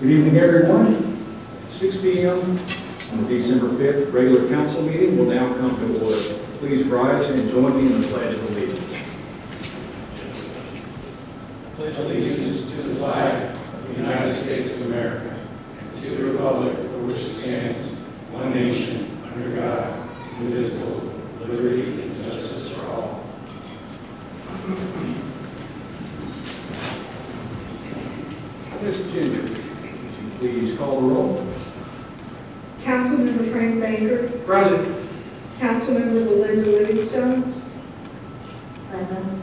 Good evening, everyone. 6 p.m. on December 5th, regular council meeting will now come to order. Please rise and join me in the Pledge of Allegiance. Pledge allegiance to the flag of the United States of America and to the republic for which it stands, one nation, under God, indivisible, with liberty and justice for all. Ms. Gentry, would you please call the roll? Councilmember Frank Baker. Present. Councilmember Belinda Livingstone. Present.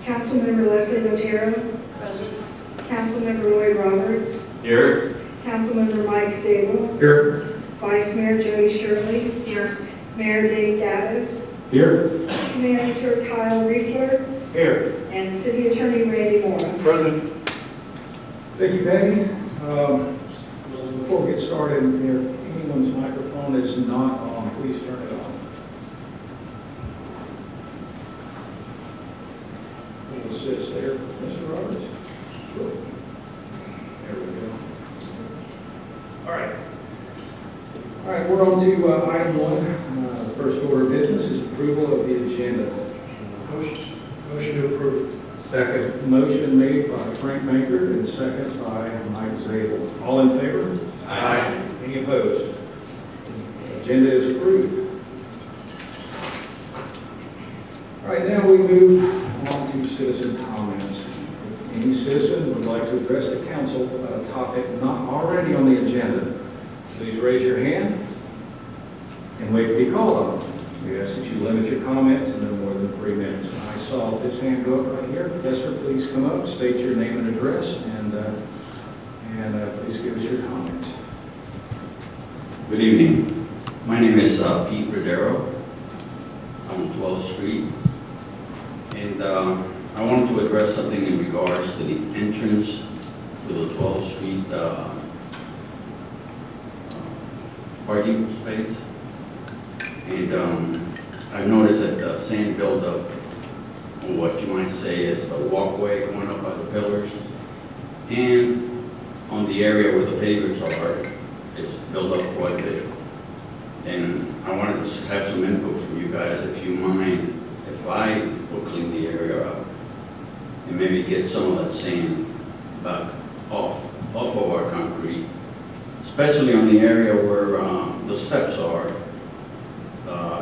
Councilmember Leslie Otero. Present. Councilmember Lloyd Roberts. Here. Councilmember Mike Stable. Here. Vice Mayor Jody Shirley. Here. Mayor Dave Gaddis. Here. Manager Kyle Riefler. Here. And City Attorney Randy Mora. Present. Thank you, Peggy. Before we get started, if anyone's microphone is not on, please turn it on. We'll assist there, Mr. Roberts. Sure. There we go. All right. All right, we're on to item 1. The first order of business is approval of the agenda. Motion to approve. Second. Motion made by Frank Baker and second by Mike Zabel. All in favor? Aye. Any opposed? Agenda is approved. All right, now we move on to citizen comments. If any citizen would like to address the council about a topic not already on the agenda, please raise your hand and wait to be called on. We ask that you limit your comment to no more than 3 minutes. I saw this hand go up right here. Yes, sir, please come up, state your name and address, and please give us your comments. Good evening. My name is Pete Rodero. I'm on 12th Street. And I wanted to address something in regards to the entrance to the 12th Street parking space. And I've noticed that sand buildup on what you might say is the walkway going up by the pillars, and on the area where the pavers are, it's built up quite a bit. And I wanted to have some input from you guys, if you mind, if I will clean the area up and maybe get some of that sand back off of our concrete, especially on the area where the steps are.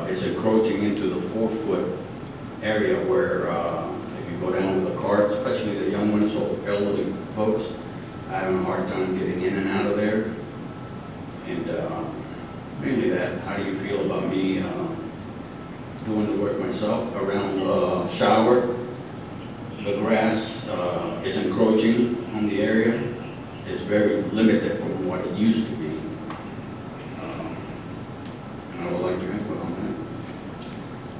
It's encroaching into the 4-foot area where if you go down with a cart, especially the young ones or elderly folks, I have a hard time getting in and out of there. And mainly that, how do you feel about me doing the work myself around the shower? The grass is encroaching on the area. It's very limited from what it used to be. And I would like your input on that.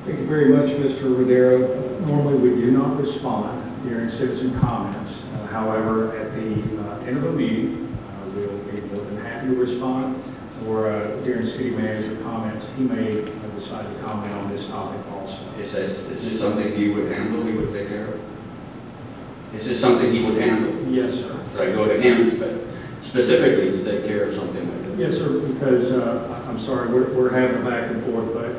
Thank you very much, Mr. Rodero. Normally, we do not respond during citizen comments. However, at the end of the meeting, we'll be more than happy to respond, or during city manager comments, he may decide to comment on this topic also. Is this something he would handle, he would take care of? Is this something he would handle? Yes, sir. Should I go to him specifically to take care of something like this? Yes, sir, because I'm sorry, we're having a back and forth, but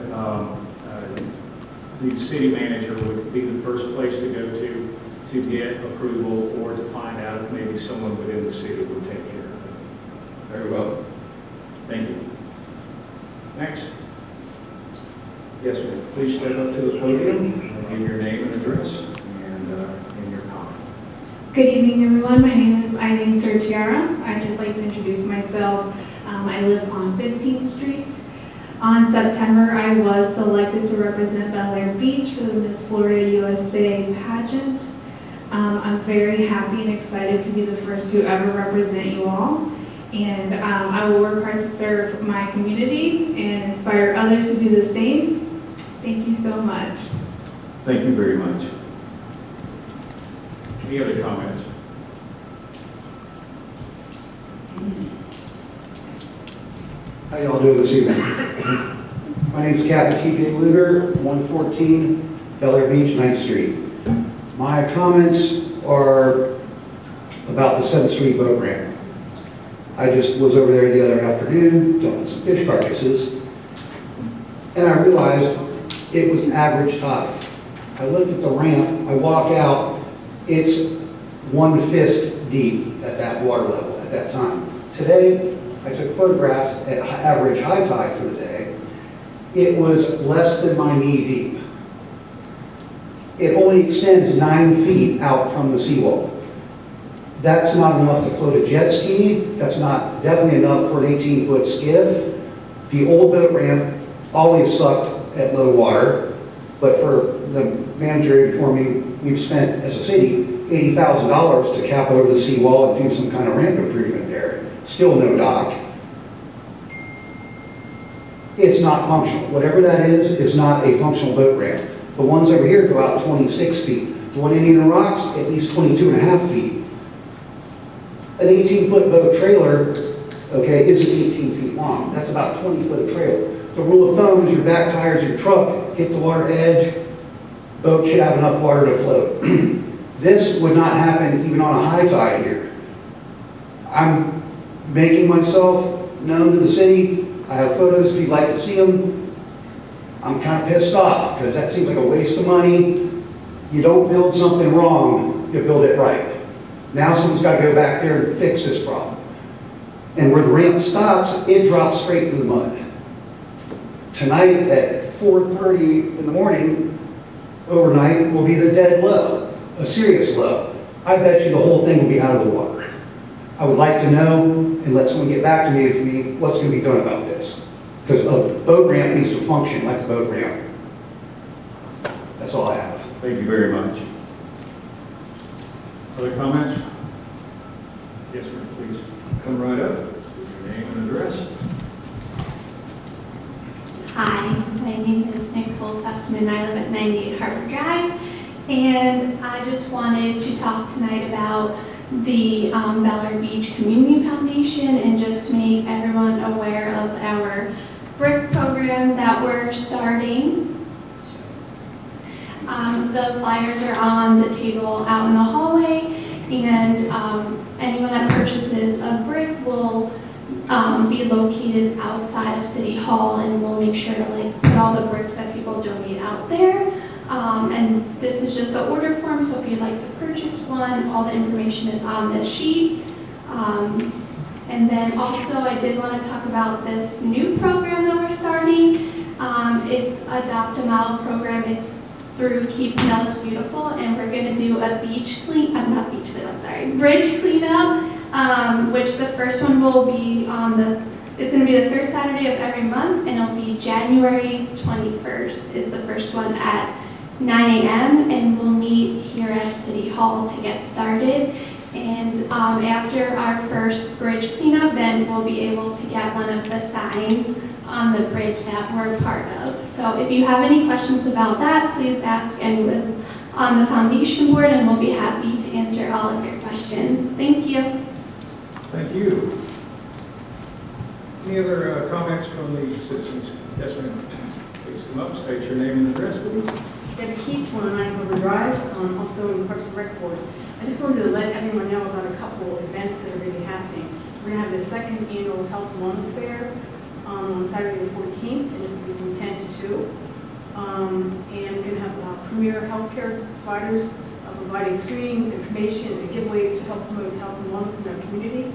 the city manager would be the first place to go to get approval or to find out if maybe someone within the city would take care of it. Very well. Thank you. Next. Yes, ma'am. Please step up to the podium, give your name and address, and your comment. Good evening, everyone. My name is Eileen Sergiara. I'd just like to introduce myself. I live on 15th Street. On September, I was selected to represent Bel Air Beach for the Miss Florida USA pageant. I'm very happy and excited to be the first to ever represent you all. And I will work hard to serve my community and inspire others to do the same. Thank you so much. Thank you very much. Any other comments? How y'all doing this evening? My name is Captain T.J. Luger, 114 Bel Air Beach, 9th Street. My comments are about the 7th Street boat ramp. I just was over there the other afternoon, dumping some fish carcasses, and I realized it was average tide. I looked at the ramp, I walk out, it's 1 fist deep at that water level at that time. Today, I took photographs at average high tide for the day. It was less than my knee deep. It only extends 9 feet out from the seawall. That's not enough to float a jet ski. That's not definitely enough for an 18-foot skiff. The old boat ramp always sucked at low water, but for the manager before me, we've spent as a city $80,000 to cap over the seawall and do some kind of ramp improvement there. Still no dock. It's not functional. Whatever that is not a functional boat ramp. The ones over here go out 26 feet. The one in Indian Rocks, at least 22.5 feet. An 18-foot boat trailer, okay, isn't 18 feet long. That's about 20 foot of trailer. The rule of thumb is your back tires of your truck hit the water edge, boat should have enough water to float. This would not happen even on a high tide here. I'm making myself known to the city. I have photos if you'd like to see them. I'm kind of pissed off because that seems like a waste of money. You don't build something wrong, you build it right. Now someone's got to go back there and fix this problem. And where the ramp stops, it drops straight in the mud. Tonight at 4:30 in the morning, overnight, will be the dead low, a serious low. I bet you the whole thing will be out of the water. I would like to know, and let someone get back to me, what's going to be done about this. Because a boat ramp needs to function like a boat ramp. That's all I have. Thank you very much. Other comments? Yes, sir, please come right up. Your name and address. Hi, my name is Nicole Sussman. I live at 98 Harbor Drive, and I just wanted to talk tonight about the Bel Air Beach Community Foundation and just make everyone aware of our brick program that we're starting. The flyers are on the table out in the hallway, and anyone that purchases a brick will be located outside of City Hall, and we'll make sure to put all the bricks that people donate out there. And this is just the order form, so if you'd like to purchase one, all the information is on this sheet. And then also I did want to talk about this new program that we're starting. It's Adopt a Model program. It's through Keep Pinellas Beautiful, and we're going to do a bridge cleanup, which the first one will be it's going to be the third Saturday of every month, and it'll be January 21st is the first one at 9 a.m. and we'll meet here at City Hall to get started. And after our first bridge cleanup, then we'll be able to get one of the signs on the bridge that we're part of. So if you have any questions about that, please ask anyone on the foundation board, and we'll be happy to answer all of your questions. Thank you. Thank you. Any other comments from the citizens? Yes, ma'am. Please come up, state your name and address, please. Debbie Keith, 109 Harbor Drive, also in the Parks and Rec Board. I just wanted to let everyone know about a couple events that are going to be happening. We're going to have the second annual Health and Wellness Fair on Saturday the 14th, and it's going to be from 10 to 2. And we're going to have premier healthcare providers providing screenings, information, and giveaways to help promote health and wellness in our community.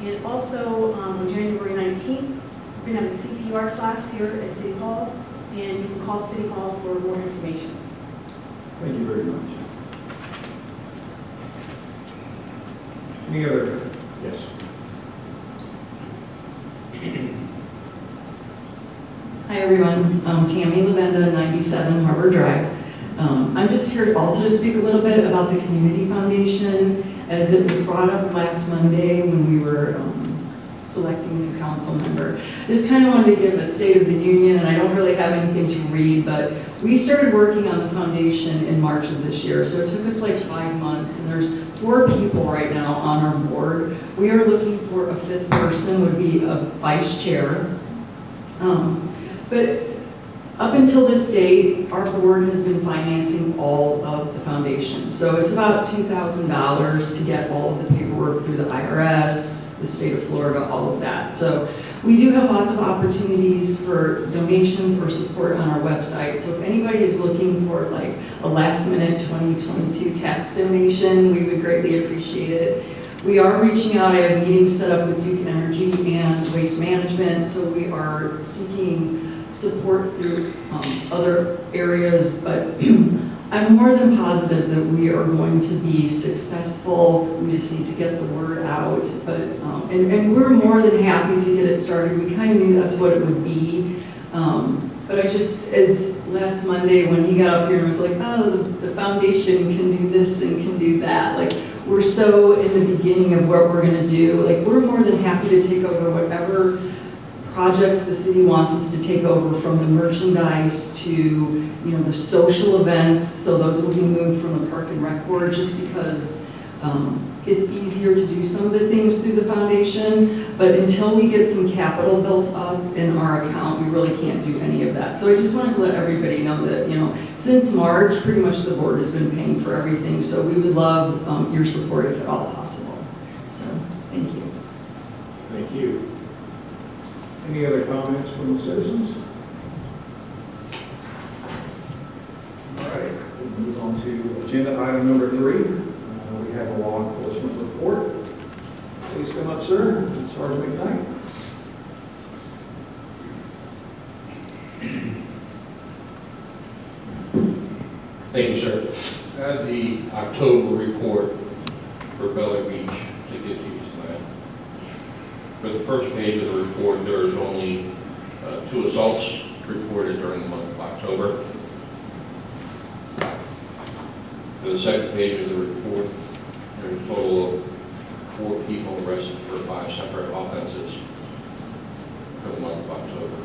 And also on January 19th, we're going to have a CPR class here at City Hall, and you can call City Hall for more information. Thank you very much. Any other? Yes. Hi everyone, I'm Tammy Lavenda, 97 Harbor Drive. I'm just here also to speak a little bit about the Community Foundation, as it was brought up last Monday when we were selecting a new council member. I just kind of wanted to give a State of the Union, and I don't really have anything to read, but we started working on the foundation in March of this year, so it took us like 5 months, and there's 4 people right now on our board. We are looking for a 5th person, would be a vice chair. But up until this date, our board has been financing all of the foundation. So it's about $2,000 to get all of the paperwork through the IRS, the state of Florida, all of that. So we do have lots of opportunities for donations or support on our website. So if anybody is looking for like a last minute 2022 tax donation, we would greatly appreciate it. We are reaching out. I have meetings set up with Duke Energy and Waste Management, so we are seeking support through other areas, but I'm more than positive that we are going to be successful. We just need to get the word out, but and we're more than happy to get it started. We kind of knew that's what it would be, but I just, as last Monday when he got up here and was like, oh, the foundation can do this and can do that, like, we're so in the beginning of what we're gonna do. Like, we're more than happy to take over whatever projects the city wants us to take over, from the merchandise to, you know, the social events. So those will be moved from the Park and Rec Board, just because it's easier to do some of the things through the foundation. But until we get some capital built up in our account, we really can't do any of that. So I just wanted to let everybody know that, you know, since March, pretty much the board has been paying for everything. So we would love your support if at all possible. So thank you. Thank you. Any other comments from the citizens? All right, we'll move on to agenda item number 3. We have a law enforcement report. Please come up, sir. Sergeant McKnight. Thank you, sir. I have the October report for Bel Air Beach to get to you tonight. For the first page of the report, there is only 2 assaults reported during the month of October. For the second page of the report, there's a total of 4 people arrested for 5 separate offenses for the month of October.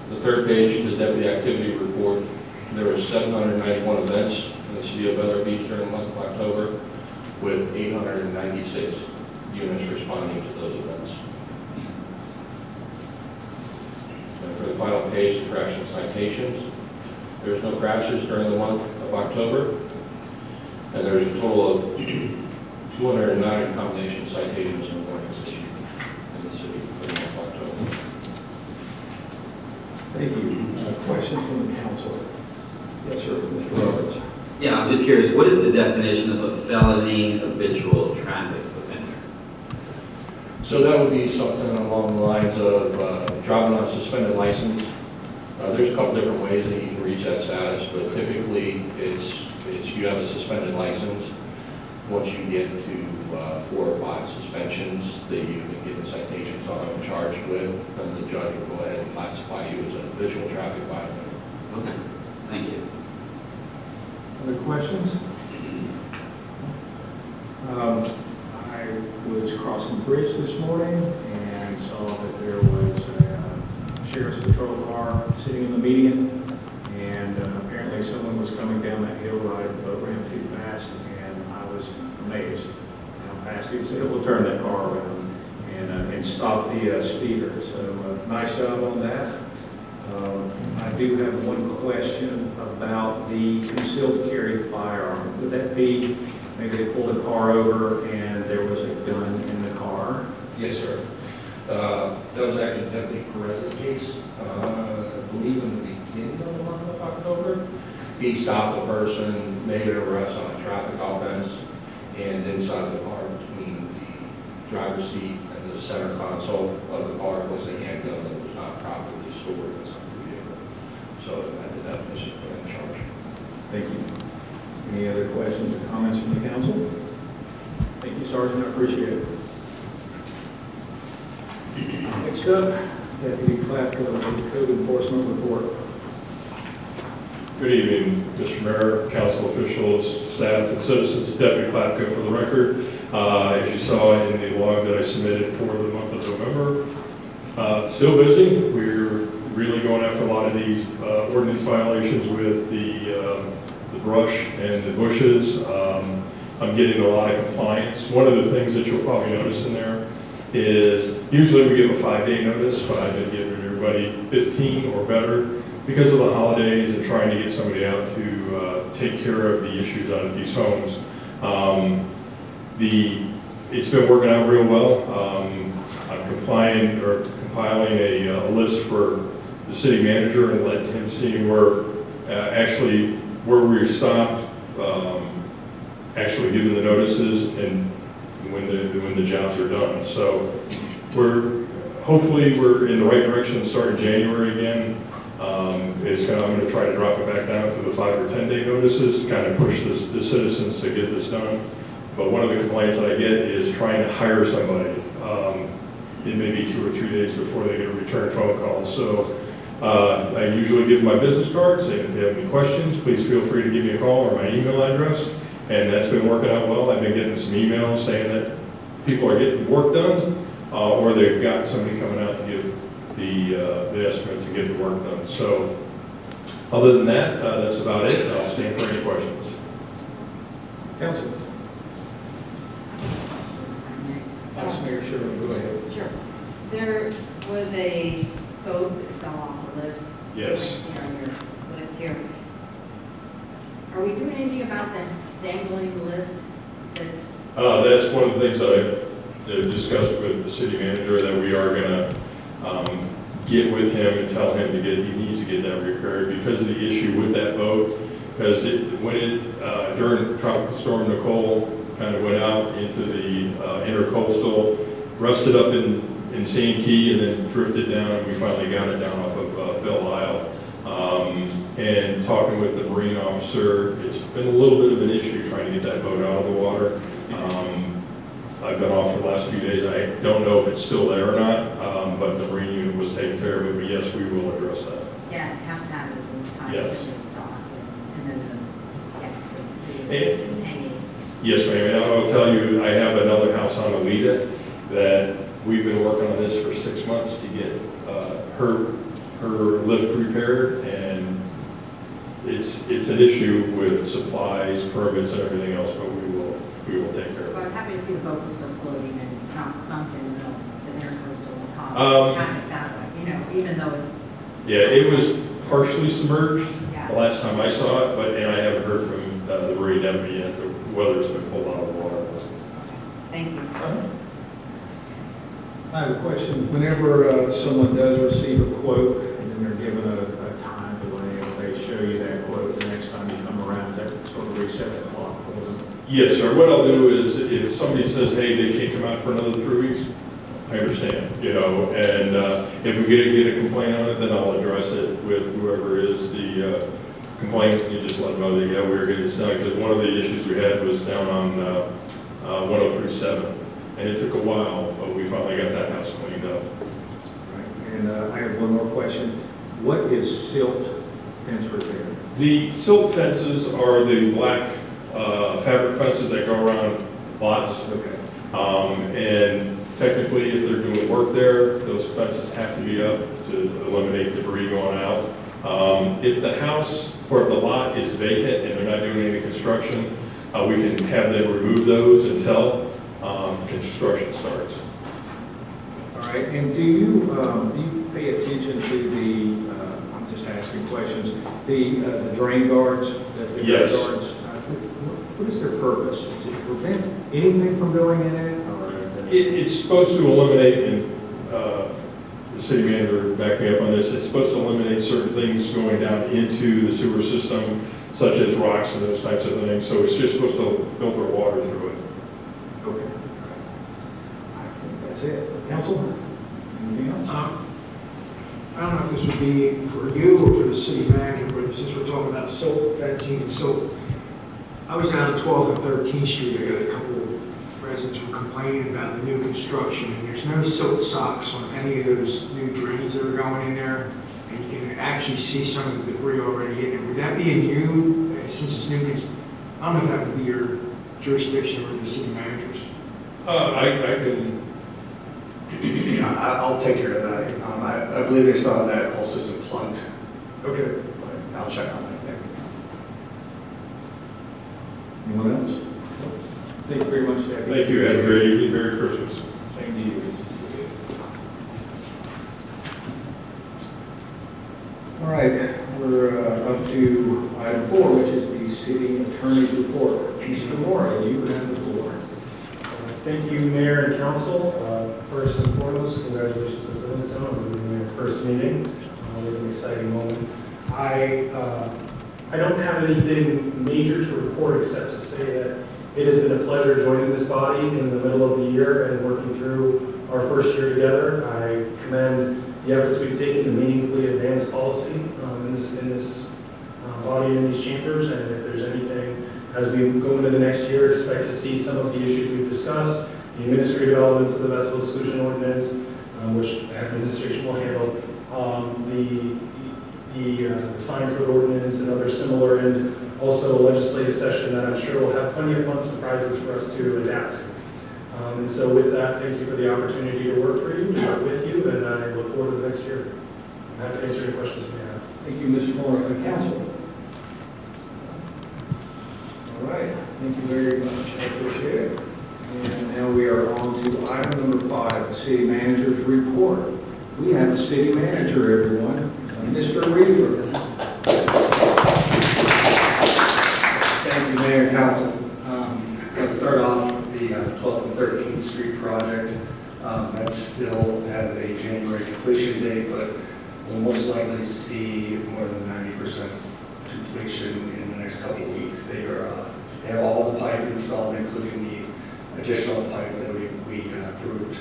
The third page, the deputy activity report, there were 791 events in the city of Bel Air Beach during the month of October, with 896 units responding to those events. And for the final page, the correctional citations, there's no crashes during the month of October, and there's a total of 209 combination citations and warnings issued in the city for the month of October. Thank you. Questions from the council? Yes, sir. Mr. Roberts. Yeah, I'm just curious, what is the definition of a felony habitual traffic offender? So that would be something along the lines of driving on a suspended license. There's a couple different ways that you can reach that status, but typically it's you have a suspended license. Once you get to 4 or 5 suspensions that you've been given citations on and charged with, then the judge will go ahead and classify you as a habitual traffic violator. Okay, thank you. Other questions? I was crossing the bridge this morning and saw that there was a sheriff's patrol car sitting in the median, and apparently someone was coming down that hill riding the boat ramp too fast, and I was amazed how fast he was able to turn that car around and stop the speeder. So nice job on that. I do have one question about the concealed carry firearm. Would that be, maybe they pulled a car over and there was a gun in the car? Yes, sir. That was actually Deputy Perez's case, I believe in the beginning of the month of October. He stopped the person, made an arrest on a traffic offense, and inside the car between the driver's seat and the center console of the car was a handgun that was not properly stored inside the vehicle. So it met the definition for that charge. Thank you. Any other questions or comments from the council? Thank you, Sergeant. I appreciate it. Next up, Deputy Klapka, Code Enforcement Report. Good evening, Mr. Mayor, council officials, staff, and citizens. Deputy Klapka for the record. As you saw in the log that I submitted for the month of November, still busy. We're really going after a lot of these ordinance violations with the brush and the bushes. I'm getting a lot of compliance. One of the things that you'll probably notice in there is usually we give a 5-day notice, but I've been giving everybody 15 or better because of the holidays and trying to get somebody out to take care of the issues out of these homes. It's been working out real well. I'm compiling a list for the city manager and letting him see where we stopped, actually giving the notices and when the jobs are done. So hopefully we're in the right direction starting January again. I'm going to try to drop it back down to the 5 or 10 day notices to kind of push the citizens to get this done. But one of the complaints that I get is trying to hire somebody. It may be 2 or 3 days before they get a return phone call. So I usually give my business card, saying if you have any questions, please feel free to give me a call or my email address. And that's been working out well. I've been getting some emails saying that people are getting work done, or they've got somebody coming out to give the estimates and get the work done. So other than that, that's about it. I'll stand for any questions. Council. Vice Mayor Shirley, go ahead. Sure. There was a code that fell off the lift. Yes. I see on your list here. Are we doing anything about the dangling lift that's? That's one of the things that I discussed with the city manager, that we are going to get with him and tell him he needs to get that repaired because of the issue with that boat. Because during Tropical Storm Nicole, kind of went out into the intercoastal, rusted up in St. Key, and then drifted down, and we finally got it down off of Belle Isle. And talking with the marine officer, it's been a little bit of an issue trying to get that boat out of the water. I've been off for the last few days. I don't know if it's still there or not, but the marine unit was taking care of it. But yes, we will address that. Yeah, it's haphazard. Yes. And then just hanging. Yes, ma'am. And I'll tell you, I have another house on Alita that we've been working on this for 6 months to get her lift repaired, and it's an issue with supplies, permits, and everything else, but we will take care of Well, I it. was happy to see the boat was still floating and not sunk in the intercoastal pond. Haven't that way, even though it's. Yeah, it was partially submerged Yeah. the last time I saw it, and I haven't heard from the marine deputy yet whether it's been pulled out of the water. Thank you. I have a question. Whenever someone does receive a quote and then they're given a time delay, if they show you that quote the next time you come around, does that sort of reset the clock for them? Yes, sir. What I'll do is if somebody says, hey, they can't come out for another 3 weeks, I understand, and if we get a complaint on it, then I'll address it with whoever is the complaint. You just let them know that, yeah, we're getting this done, because one of the issues we had was down on 1037, and it took a while, but we finally got that house cleaned up. Right. And I have one more question. What is silt fence repair? The silt fences are the black fabric fences that go around lots. Okay. And technically, if they're doing work there, those fences have to be up to eliminate debris going out. If the house or if the lot is vacant and they're not doing any construction, we can have them remove those until construction starts. All right. And do you pay attention to the, I'm just asking questions, the drain guards? The Yes. drain guards, what is their purpose? Is it to prevent anything from going in it? Or It's supposed to eliminate, and the city manager backed me up on this, it's supposed to eliminate certain things going down into the sewer system, such as rocks and those types of things. So it's just supposed to filter water through it. Okay. I think that's it. Council? Anything else? I don't know if this would be for you or for the city manager, but since we're talking about silt fencing and silt, I was down at 12th and 13th Street. I got a couple of residents who were complaining about the new construction, and there's no silt socks on any of those new drains that are going in there, and you can actually see some of the debris already in there. Would that be in you, since it's new? I don't know if that would be your jurisdiction or the city managers. I can. Yeah, I'll take care of that. I believe they still have that whole system plugged. Okay. But I'll check on that. Anyone else? Thank you very much, Debbie. Thank you. Have a great evening. Merry Christmas. Same to you. All right, we're up to item 4, which is the city attorney's report. Mr. Mora, you have the floor. Thank you, Mayor and Council. First and foremost, congratulations, Ms. Livingstone, on doing your first meeting. It was an exciting moment. I don't have anything major to report except to say that it has been a pleasure joining this body in the middle of the year and working through our first year together. I commend the efforts we've taken to meaningfully advance policy in this body in these chambers, and if there's anything as we go into the next year, expect to see some of the issues we've discussed, the administrative elements of the vessel exclusion ordinance, which the administration will handle, the sign code ordinance and other similar, and also a legislative session that I'm sure will have plenty of fun surprises for us to adapt to. And so with that, thank you for the opportunity to work for you, to work with you, and I look forward to the next year. I'm happy to answer any questions you may have. Thank you, Mr. Mora. The council. All right, thank you very much. I appreciate it. And now we are on to item number 5, the city manager's report. We have a city manager, everyone, Mr. Reaver. Thank you, Mayor and Council. Let's start off with the 12th and 13th Street project. That still has a January completion date, but we'll most likely see more than 90% completion in the next couple of weeks. They have all the pipe installed, including the additional pipe that we approved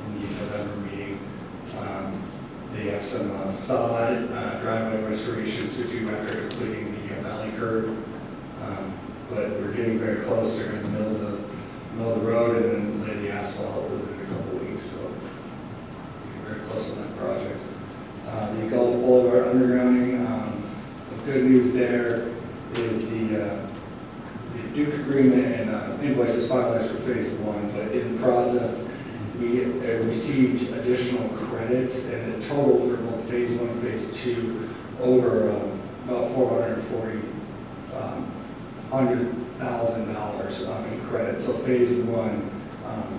in the November meeting. They have some sod driveway restoration to do after completing the valley curb. But we're getting very close. They're in the middle of the road and then lay the asphalt within a couple of weeks. So we're very close on that project. The Gulf Boulevard undergrounding, some good news there is the Duke agreement and invoices finalized for phase 1, but in the process, we received additional credits and a total for both phase 1 and phase 2 over about $400,000 in credits. So phase 1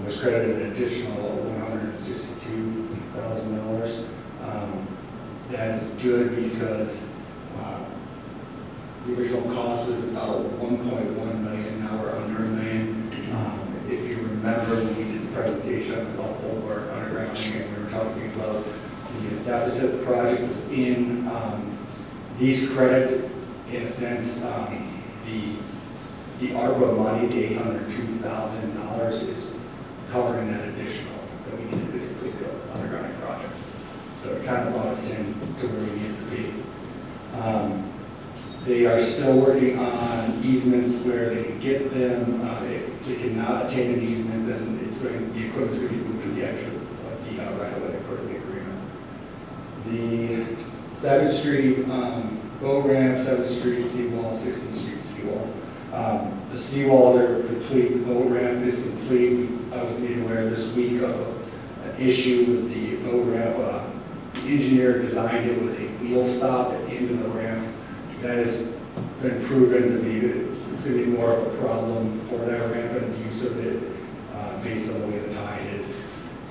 was credited an additional $162,000. That is good because the original cost was about $1.1 million. Now we're under $1 million. If you remember when we did the presentation on the Gulf Boulevard undergrounding, and we were talking about the deficit the project was in, these credits, in a sense, the ARPA money, the $802,000, is covering that additional that we needed to complete the undergrounding project. So it kind of brought us in to where we needed to be. They are still working on easements where they can get them. If they cannot attain an easement, then the equipment's going to be moved to the edge of the right-of-way according to the agreement. The 7th Street boat ramp, 7th Street seawall, 16th Street seawall. The seawalls are complete. The boat ramp is complete. I was made aware this week of an issue with the boat ramp. The engineer designed it with a wheel stop at the end of the ramp. That has been proven to be, it's going to be more of a problem for that ramp and the use of it based on the way the tide is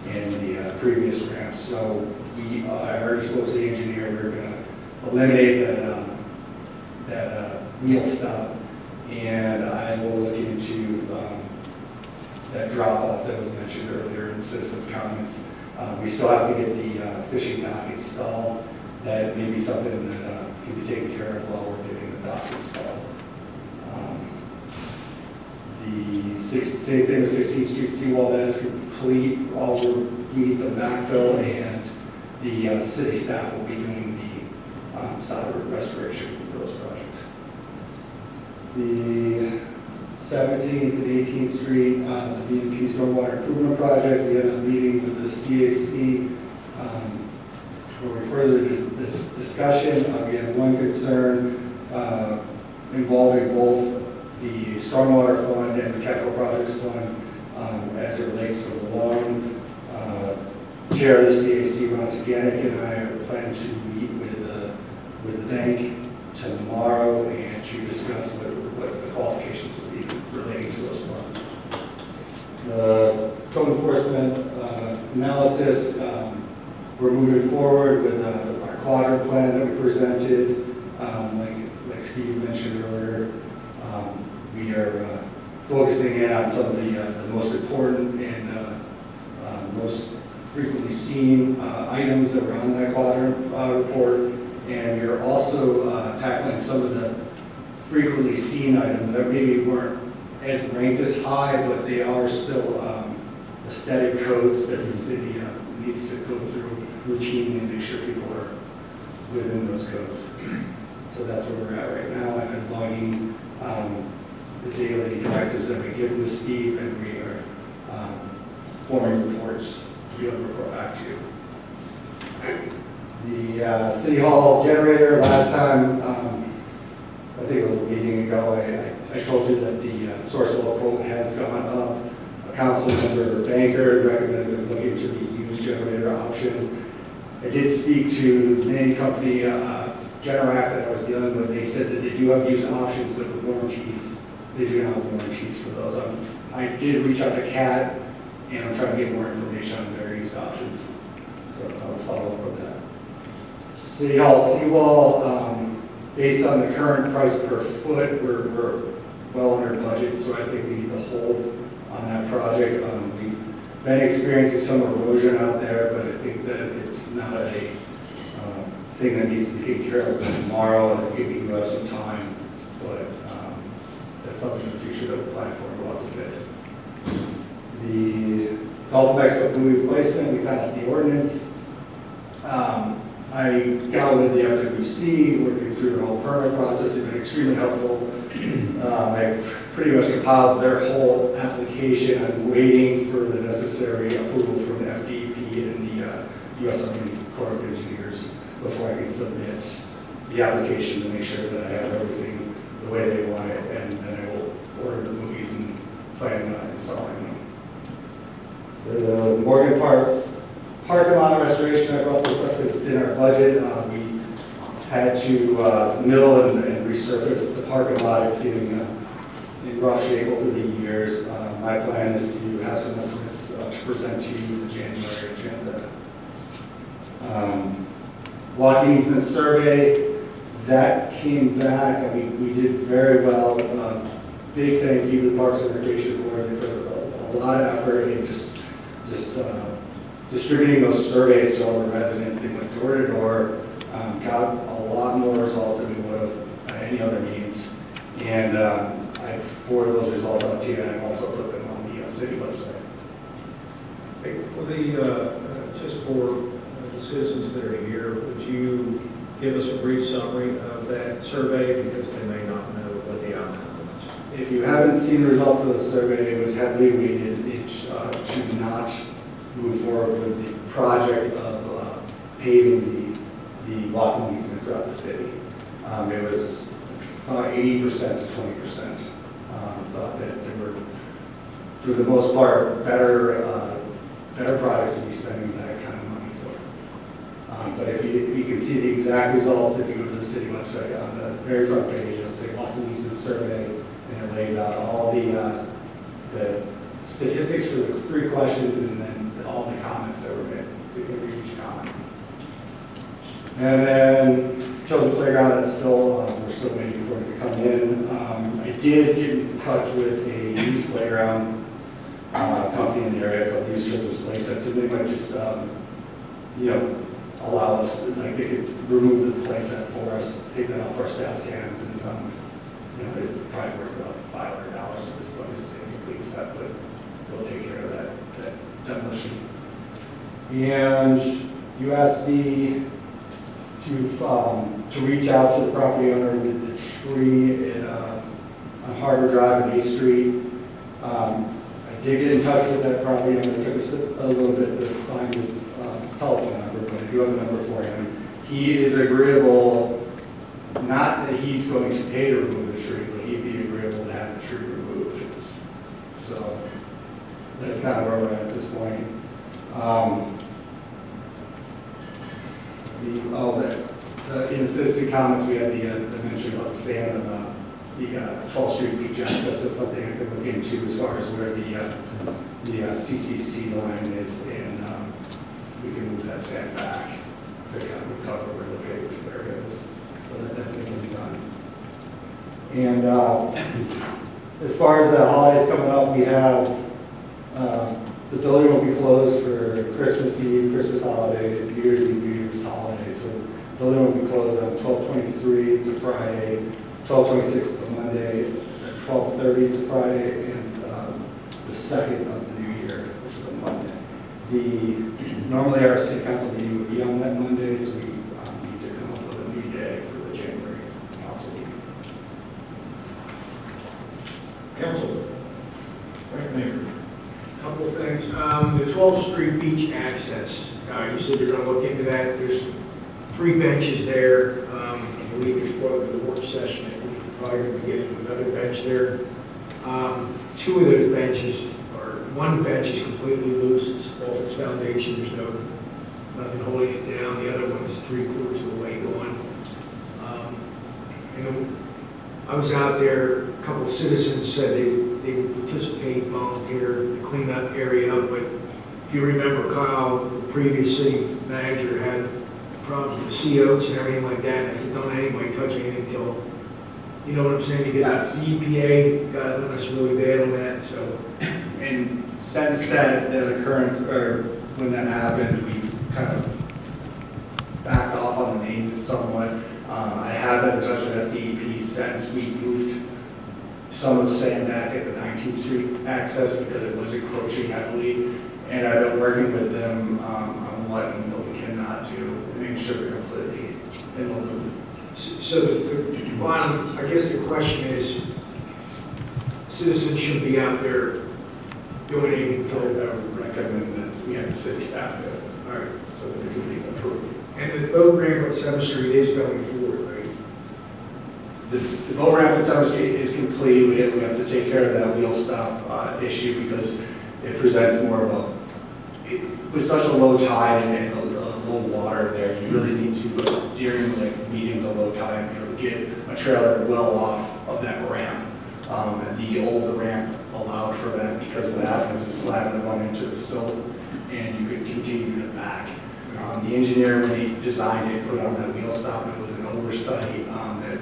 in the previous ramp. So I already spoke to the engineer. We're going to eliminate that wheel stop, and I will look into that drop-off that was mentioned earlier in citizens' comments. We still have to get the fishing dock installed. That may be something that can be taken care of while we're getting the dock installed. Same thing with 16th Street seawall, that is complete. All we need some backfill, and the city staff will be doing the solid restoration for those projects. The 17th and 18th Street, the B&P Stormwater Improvement Project, we had a meeting with the CAC where we furthered this discussion. We have one concern involving both the Stormwater Fund and the Capital Projects Fund as it relates to the loan. Chair of the CAC, Ron Saganik, and I are planning to meet with the bank tomorrow and to discuss what the qualifications would be relating to those funds. The code enforcement analysis, we're moving forward with our quadrant plan that we presented. Like Steve mentioned earlier, we are focusing in on some of the most important and most frequently seen items that were on that quadrant report. And we are also tackling some of the frequently seen items that maybe weren't as ranked as high, but they are still aesthetic codes that the city needs to go through routinely and make sure people are within those codes. So that's where we're at right now. I've been logging the daily directives that we give to Steve, and we are forming reports to be able to report back to you. The City Hall generator, last time, I think it was a meeting ago, I told you that the Sourcewell quote has gone up. A council member, Banker, recommended looking to the used generator option. I did speak to the main company, Generac, that I was dealing with. They said that they do have used options, but the warranties, they do not have warranties for those. I did reach out to CAT, and I'm trying to get more information on their used options. So I'll follow up with that. City Hall seawall, based on the current price per foot, we're well under budget, so I think we need to hold on that project. We've been experiencing some erosion out there, but I think that it's not a thing that needs to be taken care of tomorrow, and I think we do have some time, but that's something in the future that we're planning for. We'll have to bid. The Gulf of Mexico buoy replacement, we passed the ordinance. I got with the FWC, working through the whole permit process. They've been extremely helpful. I've pretty much compiled their whole application. I'm waiting for the necessary approval from the FDEP and the U.S. Army Corps of Engineers before I can submit the application to make sure that I have everything the way they want it, and then I will order the buoys and plan on installing them. The Morgan Park parking lot restoration, I brought this up because it's in our budget. We had to mill and resurface the parking lot. It's getting in rough shape over the years. My plan is to have some estimates to present to you in the January agenda. Walking easement survey, that came back, and we did very well. Big thank you to the Parks and Recreation Board. They put a lot of effort in just distributing those surveys to all the residents. They went door to door, got a lot more results than we would have by any other means. And I forwarded those results out to you, and I've also put them on the city website. For the, just for the citizens that are here, would you give us a brief summary of that survey, because they may not know what the outcome was? If you haven't seen the results of the survey, it was heavily weighted to not move forward with the project of paving the walking easement throughout the city. It was about 80% to 20%. Thought that there were, for the most part, better projects to be spending that kind of money for. But if you can see the exact results, if you go to the city website, on the very front page, it'll say walking easement survey, and it lays out all the statistics for the 3 questions, and then all the comments that were made. So you can read each comment. And then children's playground, that's still, we're still waiting for it to come in. I did get in touch with a used playground company in the area. It's called Used Children's Play Sets, and they might just, allow us to, like, they could remove the play set for us, take that off our staff's hands, and, it's probably worth about $500 at this point to see a complete set, but we'll take care of that demolition. And you asked me to reach out to the property owner with the tree on Harbor Drive and 8th Street. I did get in touch with that property owner. It took us a little bit to find his telephone number, but I do have a number for him. He is agreeable, not that he's going to pay to remove the tree, but he'd be agreeable to have the tree removed. So that's kind of where we're at this point. In the citizen comments, we had the mention about the sand and the 12th Street beach access. That's something I could look into as far as where the CCC line is, and we can move that sand back to kind of recover where the paved area is. So that definitely can be done. And As far as the holidays coming up, we have, the building will be closed for Christmas Eve, Christmas holiday, New Year's Eve, New Year's holiday. So the building will be closed on 12/23, it's a Friday, 12/26 is a Monday, 12/30 is a Friday, and the second of the new year, which is a Monday. Normally our city council meeting would be on that Monday, so we need to come up with a new day for the January council meeting. Council. Frank Mayor. Couple of things. The 12th Street Beach access, you said you're going to look into that. There's 3 benches there. I believe it's part of the work session. I think we're probably going to get another bench there. 2 of those benches, or 1 bench is completely loose. It's off its foundation. There's nothing holding it down. The other one is 3/4 of the way going. I was out there. A couple of citizens said they would participate, volunteer, to clean that area up. But if you remember, Kyle, the previous city manager, had problems with the COs and everything like that. And I said, don't anybody touch anything until, you know what I'm saying? Because the EPA got on us really bad on that. So, and since that occurrence, or when that happened, we've kind of backed off on the maintenance somewhat. I have been in touch with FDEP since we moved some of the sand back at the 19th Street access because it was encroaching heavily. And I've been working with them on what and what we cannot do, and making sure we're completely in the loop. so the bottom, I guess the question is, citizens shouldn't be out there doing anything So until, I would recommend that we have the city staff do it, all right. so that we can be approved. And the boat ramp at 7th Street is going forward, right? The boat ramp at 7th Street is complete. We have to take care of that wheel stop issue because it presents more of a, with such a low tide and a low water there, you really need to, during like medium to low tide, be able to get a trailer well off of that ramp. And the old ramp allowed for that because what happened is the slab would run into the silt and you could continue to back. The engineer, when he designed it, put on that wheel stop, it was an oversight that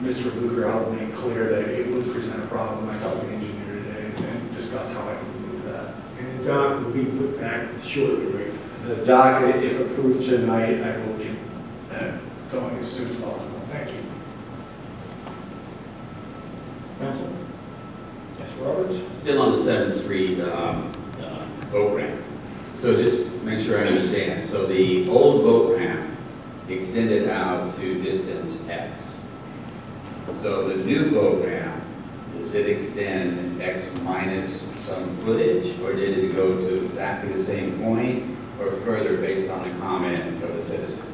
Mr. Luker helped make clear that it would present a problem. I talked to the engineer today and discussed how I could remove that. And the dock will be put back shortly, right? The dock, if approved tonight, I will get that going as soon as possible. Thank you. Council. Yes, Roberts. Still on the 7th Street boat ramp. So just make sure I understand. So the old boat ramp extended out to distance X. So the new boat ramp, does it extend X minus some footage, or did it go to exactly the same point, or further based on the comment of the citizen?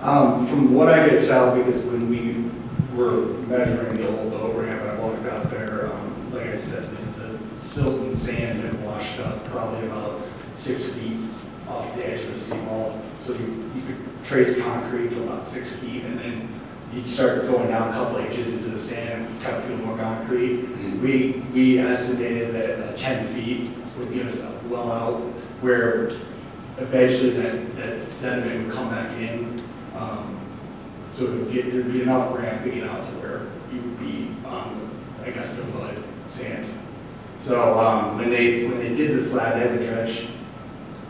From what I could tell, because when we were measuring the old boat ramp, I walked out there, like I said, the silt and sand had washed up probably about 6 feet off the edge of the seawall. So you could trace concrete to about 6 feet, and then you'd start going down a couple inches into the sand and kind of feel more concrete. Mm-hmm. We estimated that 10 feet would give us a well out where eventually that sediment would come back in. So there'd be enough ramp to get out to where you would be, I guess, the mud, sand. So when they did the slab, they had to dredge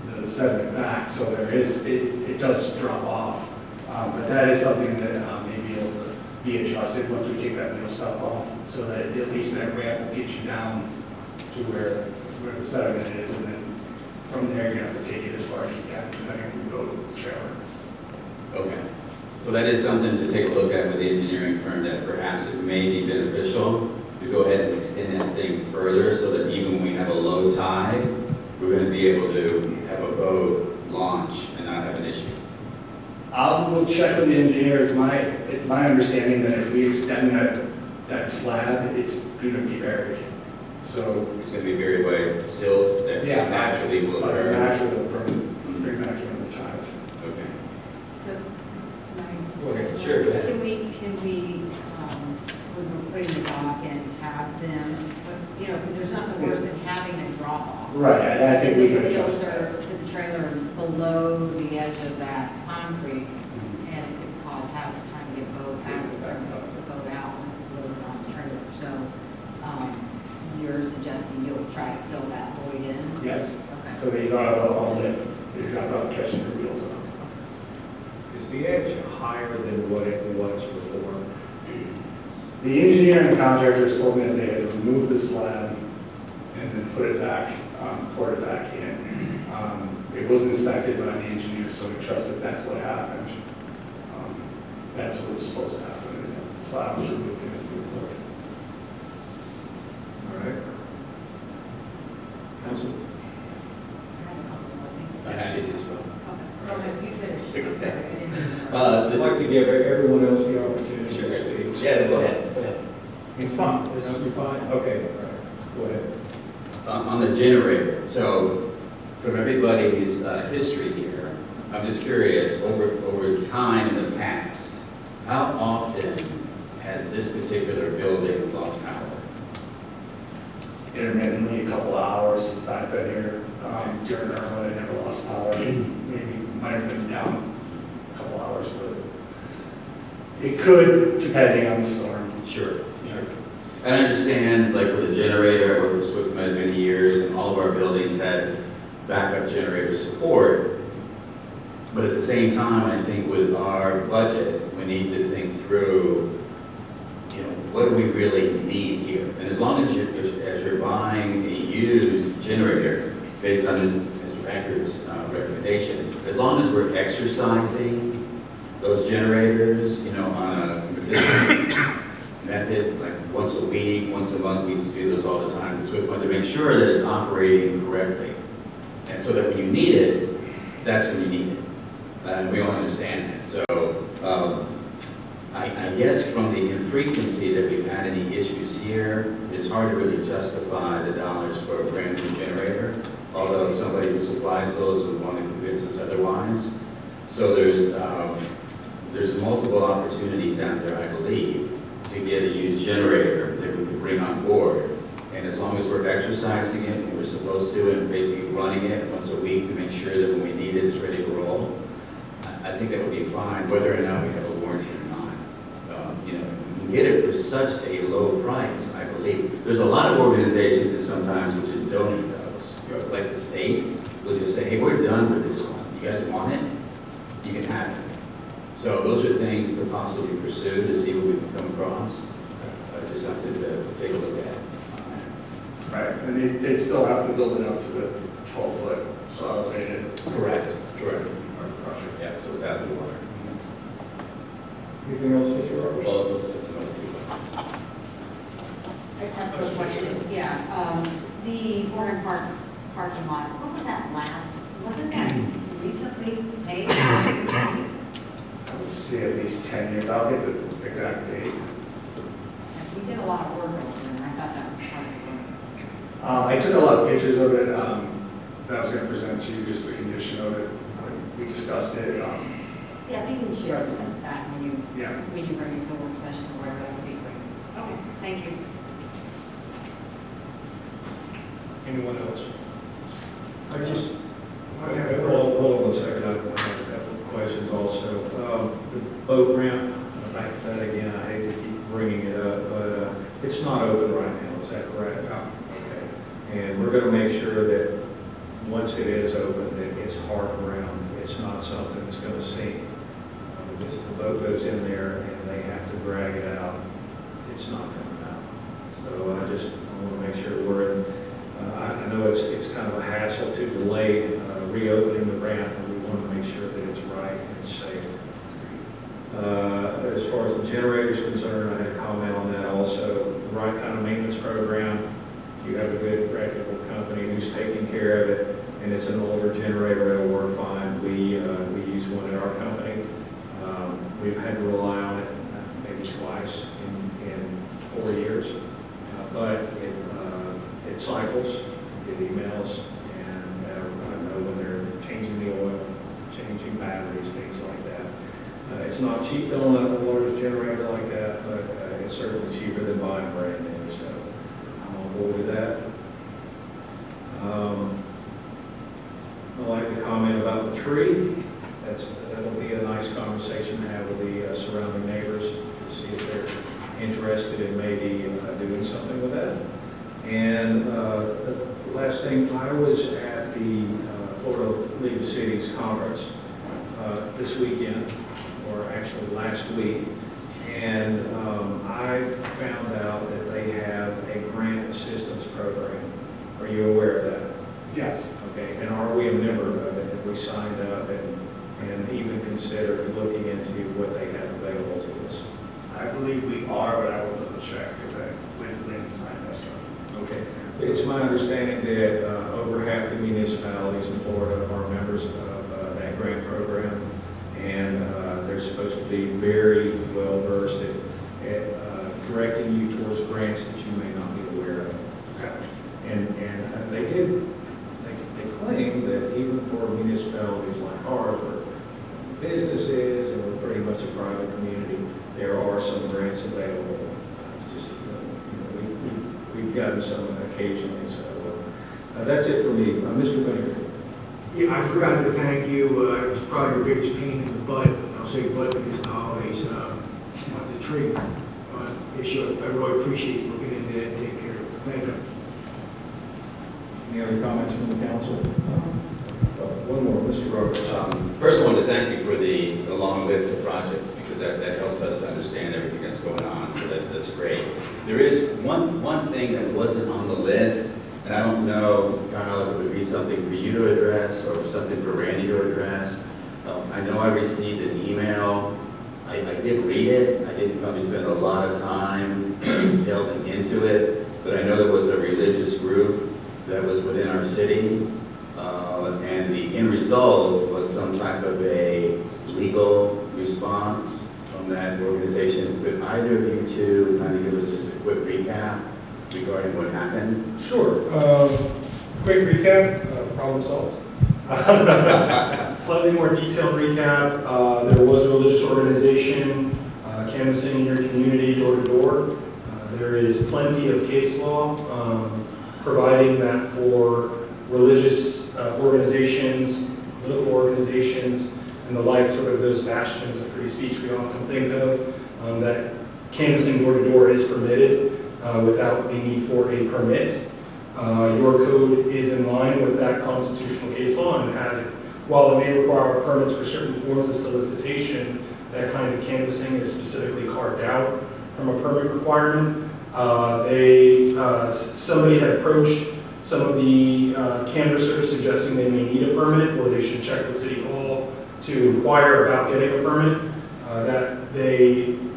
the sediment back, so it does drop off. But that is something that may be able to be adjusted once we take that wheel stop off, so that at least that ramp will get you down to where the sediment is, and then from there you're gonna have to take it as far as you can, and then you can go to the trailer. Okay. So that is something to take a look at with the engineering firm, that perhaps it may be beneficial to go ahead and extend that thing further so that even when we have a low tide, we're going to be able to have a boat launch and not have an issue. I will check with the engineer. It's my understanding that if we extend that slab, it's going to be buried. So it's going to be buried by silt that just naturally will occur. Naturally will bring back in the tides. Okay. So, Go ahead. Sure, go ahead. Can we, when we're putting the dock and have them, because there's nothing worse than having a drop off. Right, and I think we can the adjust wheels that. are to the trailer below the edge of that concrete, and it could cause havoc trying to get boat out, the boat out once it's loaded on the trailer. So, try to fill that void in? Yes. Okay. So that you don't have a lip, you're not catching your wheels on. Is the edge higher than what it was before? The engineer and the contractors told me that they had removed the slab and then put it back, poured it back in. It was inspected by the engineer, so we trust that that's what happened. That's what was supposed to happen. And the slab was removed and then moved. All right. Council? I have a couple more things. I did as well. Okay. Go ahead, you finish. I'm sorry, I didn't mean to- I'd like to give everyone else the opportunity to speak. Yeah, go ahead, go ahead. It's fun. That'll be fine? Okay, all right. Go ahead. On the generator, so from everybody's history here, I'm just curious, over time in the past, how often has this particular building lost power? Intermittently, a couple of hours since I've been here. During normal, I never lost power. Maybe might have been down a couple hours, but it could, depending on the storm. Sure. And I understand, like with the generator, I worked with Swift many years, and all of our buildings had backup generator support. But at the same time, I think with our budget, we need to think through, what do we really need here? And as long as you're buying a used generator, based on Mr. Packard's recommendation, as long as we're exercising those generators, on a consistent method, like once a week, once a month, we used to do those all the time. So we want to make sure that it's operating correctly. And so that when you need it, that's when you need it. And we all understand that. So I guess from the infrequency that we've had any issues here, it's hard to really justify the dollars for a brand new generator, although somebody who supplies those would want to convince us otherwise. So there's multiple opportunities out there, I believe, to get a used generator that we could bring on board. And as long as we're exercising it and we're supposed to, and basically running it once a week to make sure that when we need it, it's ready to roll, I think that would be fine, whether or not we have a warranty or not. We can get it for such a low price, I believe. There's a lot of organizations that sometimes will just donate those. Like the state will just say, hey, we're done with this one. You guys want it? You can have it. So those are things to possibly pursue to see what we can come across. Just something to take a look at. Right, and they'd still have to build it up to the 12-foot, so elevated. Correct. Project. Yeah, so it's out of the water. Anything else, Mr. Roberts? Well, let's set some other people. I just have a quick question. Yeah, the Gordon Park parking lot, what was that last? Wasn't that recently paid? I would say at least 10 years. I'll get the exact date. We did a lot of work over there, and I thought that was part of the work. I took a lot of pictures of it that I was going to present to you, just the condition of it. We discussed it. Yeah, if you can share with us that when you Yeah. bring it to a work session or whatever, that would be great. Okay, thank you. Anyone else? I just, Hold on a second, I have a couple of questions also. The boat ramp, back to that again, I hate to keep bringing it up, but it's not open right now, is that correct? No. Okay. And we're going to make sure that once it is open, that it's hard ground. It's not something that's going to sink. Because if the boat goes in there and they have to drag it out, it's not coming out. So I want to make sure we're in, I know it's kind of a hassle to delay reopening the ramp, but we want to make sure that it's right and safe. As far as the generator is concerned, I had a comment on that also. The right kind of maintenance program, you have a good reputable company who's taking care of it, and it's an older generator, it'll work fine. We use one at our company. We've had to rely on it maybe twice in 4 years, but it cycles, it emails, and I know when they're changing the oil, changing batteries, things like that. It's not cheap to own a large generator like that, but it's certainly cheaper than buying brand new, so I'm on board with that. I'd like to comment about the tree. That'll be a nice conversation to have with the surrounding neighbors to see if they're interested in maybe doing something with that. And the last thing, I was at the Florida League of Cities conference this weekend, or actually last week, and I found out that they have a grant assistance program. Are you aware of that? Yes. Okay, and are we a member of it? Have we signed up and even considered looking into what they have available to us? I believe we are, but I will double check because Lynn signed us up. Okay. It's my understanding that over half the municipalities in Florida are members of that grant program, and they're supposed to be very well versed at directing you towards grants that you may not be aware of. Okay. And they claim that even for municipalities like ours, where businesses and we're pretty much a private community, there are some grants available. Just, we've gotten some occasionally, so that's it for me. Mr. Mayor. Yeah, I forgot to thank you. It was probably your biggest pain in the butt. I'll say butt because of the holidays. On the tree issue, I really appreciate you looking into that and taking care of it. Thank you. Any other comments from the council? One more, Mr. Roberts. First, I want to thank you for the long list of projects, because that helps us to understand everything that's going on, so that's great. There is one thing that wasn't on the list, and I don't know, Kyle, if it would be something for you to address or something for Randy to address. I know I received an email. I did read it. I didn't probably spend a lot of time delving into it, but I know there was a religious group that was within our city, and the end result was some type of a legal response from that organization. Could either of you two kind of give us just a quick recap regarding what happened? Sure. Quick recap, problem solved. Slightly more detailed recap. There was a religious organization canvassing in your community door to door. There is plenty of case law providing that for religious organizations, political organizations, and the like, sort of those bastions of free speech we often think of, that canvassing door to door is permitted without the need for a permit. Your code is in line with that constitutional case law and has it. While it may require permits for certain forms of solicitation, that kind of canvassing is specifically carved out from a permit requirement. Somebody had approached some of the canvassers suggesting they may need a permit or they should check with City Hall to inquire about getting a permit.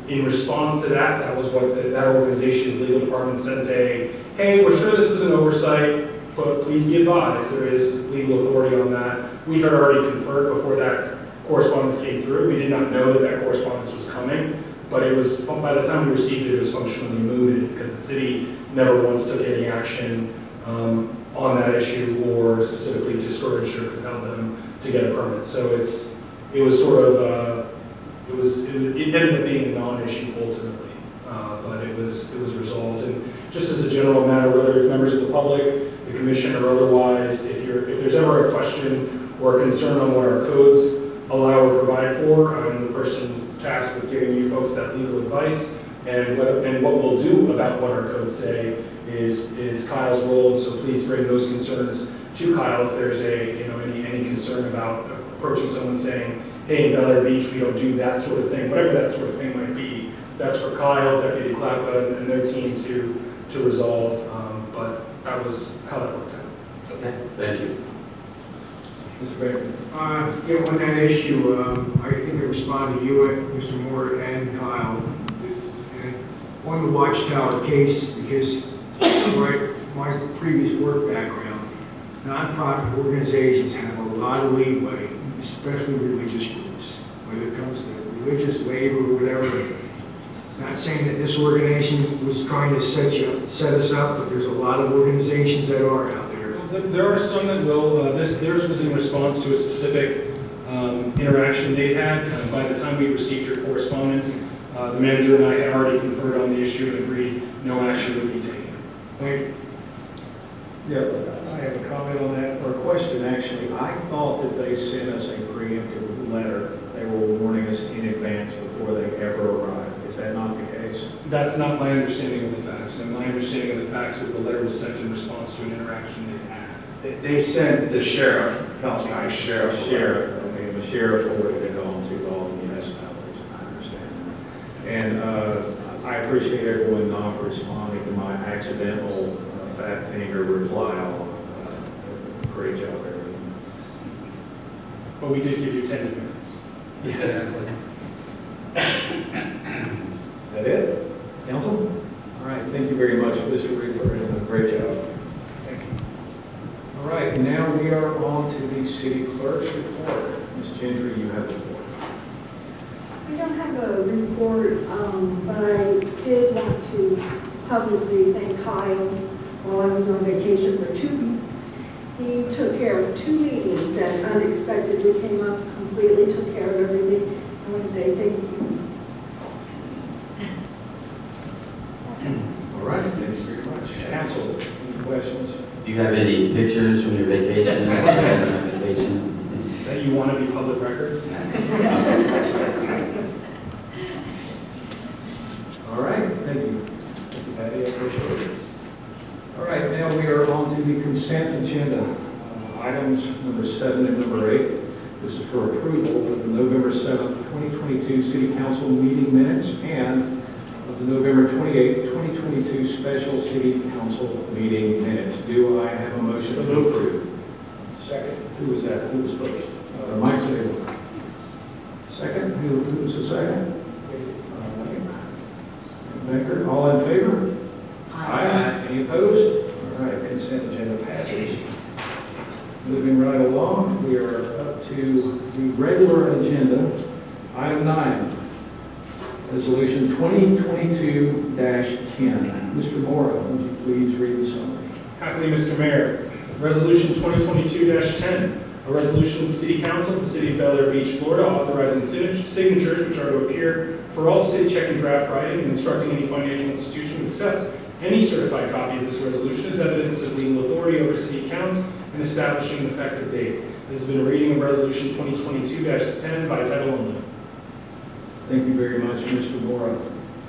In response to that, that was what that organization's legal department sent hey, we're sure this was an oversight, but please be advised there is legal authority on that. We had already conferred before that correspondence came through. We did not know that correspondence was coming, but it was, by the time we received it, it was functionally mooted because the city never once took any action on that issue or specifically discouraged or compelled them to get a permit. So it was sort of, it ended up being a non-issue ultimately, but it was resolved. And just as a general matter, whether it's members of the public, the commission, or otherwise, if there's ever a question or a concern on what our codes allow or provide for, I'm the person tasked with giving you folks that legal advice. And what we'll do about what our codes say is Kyle's role. And so please bring those concerns to Kyle if there's any concern about approaching someone saying, hey, in Bel Air Beach, we don't do that sort of thing, whatever that sort of thing might be. That's for Kyle, Deputy Klapka, and their team to resolve. But that was how that worked out. Okay, thank you. Mr. Baker. Yeah, on that issue, I think I responded to you, Mr. Moore, and Kyle, and on the Watchtower case, because my previous work background, nonprofit organizations have a lot of leeway, especially religious groups, whether it comes to religious labor or whatever. Not saying that this organization was trying to set us up, but there's a lot of organizations that are out there. There are some that will. Theirs was in response to a specific interaction they had. By the time we received your correspondence, the manager and I had already conferred on the issue and agreed no action would be taken. Thank you. Yeah, I have a comment on that, or a question actually. I thought that they sent us a preemptive letter. They were warning us in advance before they ever arrived. Is Is that not the case? That's not my understanding of the facts. And my understanding of the facts was the letter was sent in response to an interaction they had. They sent the sheriff, Pelican County Sheriff. Okay, the sheriff forwarded it on to all the municipalities, I understand. And I appreciate everyone not responding to my accidental fat finger reply all. Great job, everyone. But we did give you 10 minutes. Exactly. Is that it? Council? All right, thank you very much, Mr. Riegler, and great job. Thank you. All right, now we are on to the city clerk's report. Ms. Gentry, you have the floor. I don't have a report, but I did want to publicly thank Kyle while I was on vacation for 2 weeks. He took care of 2 meetings that unexpectedly came up, completely took care of everything. I want to say thank you. All right, thank you very much. Council, any questions? Do you have any pictures from your vacation? That you want to be public records? All right, thank you. Thank you, Patty, I appreciate it. All right, now we are on to the consent agenda. Items number 7 and number 8. This is for approval of the November 7th, 2022 City Council meeting minutes and of the November 28th, 2022 special City Council meeting minutes. Do I have a motion to approve? Second. Who was that? Who was first? Mike Zabel. Second. Who was the second? Baker. All in favor? Aye. Any opposed? All right, consent agenda passes. Moving right along, we are up to the regular agenda. Item 9, Resolution 2022-10. Mr. Mora, would you please read the summary? Happily, Mr. Mayor. Resolution 2022-10, a resolution of the City Council of the City of Bel Air Beach, Florida, authorizing signatures which are to appear for all city check and draft writing and instructing any financial institution to accept any certified copy of this resolution as evidence of legal authority over city accounts and establishing an effective date. This has been a reading of Resolution 2022-10 by title only. Thank you very much, Mr. Mora.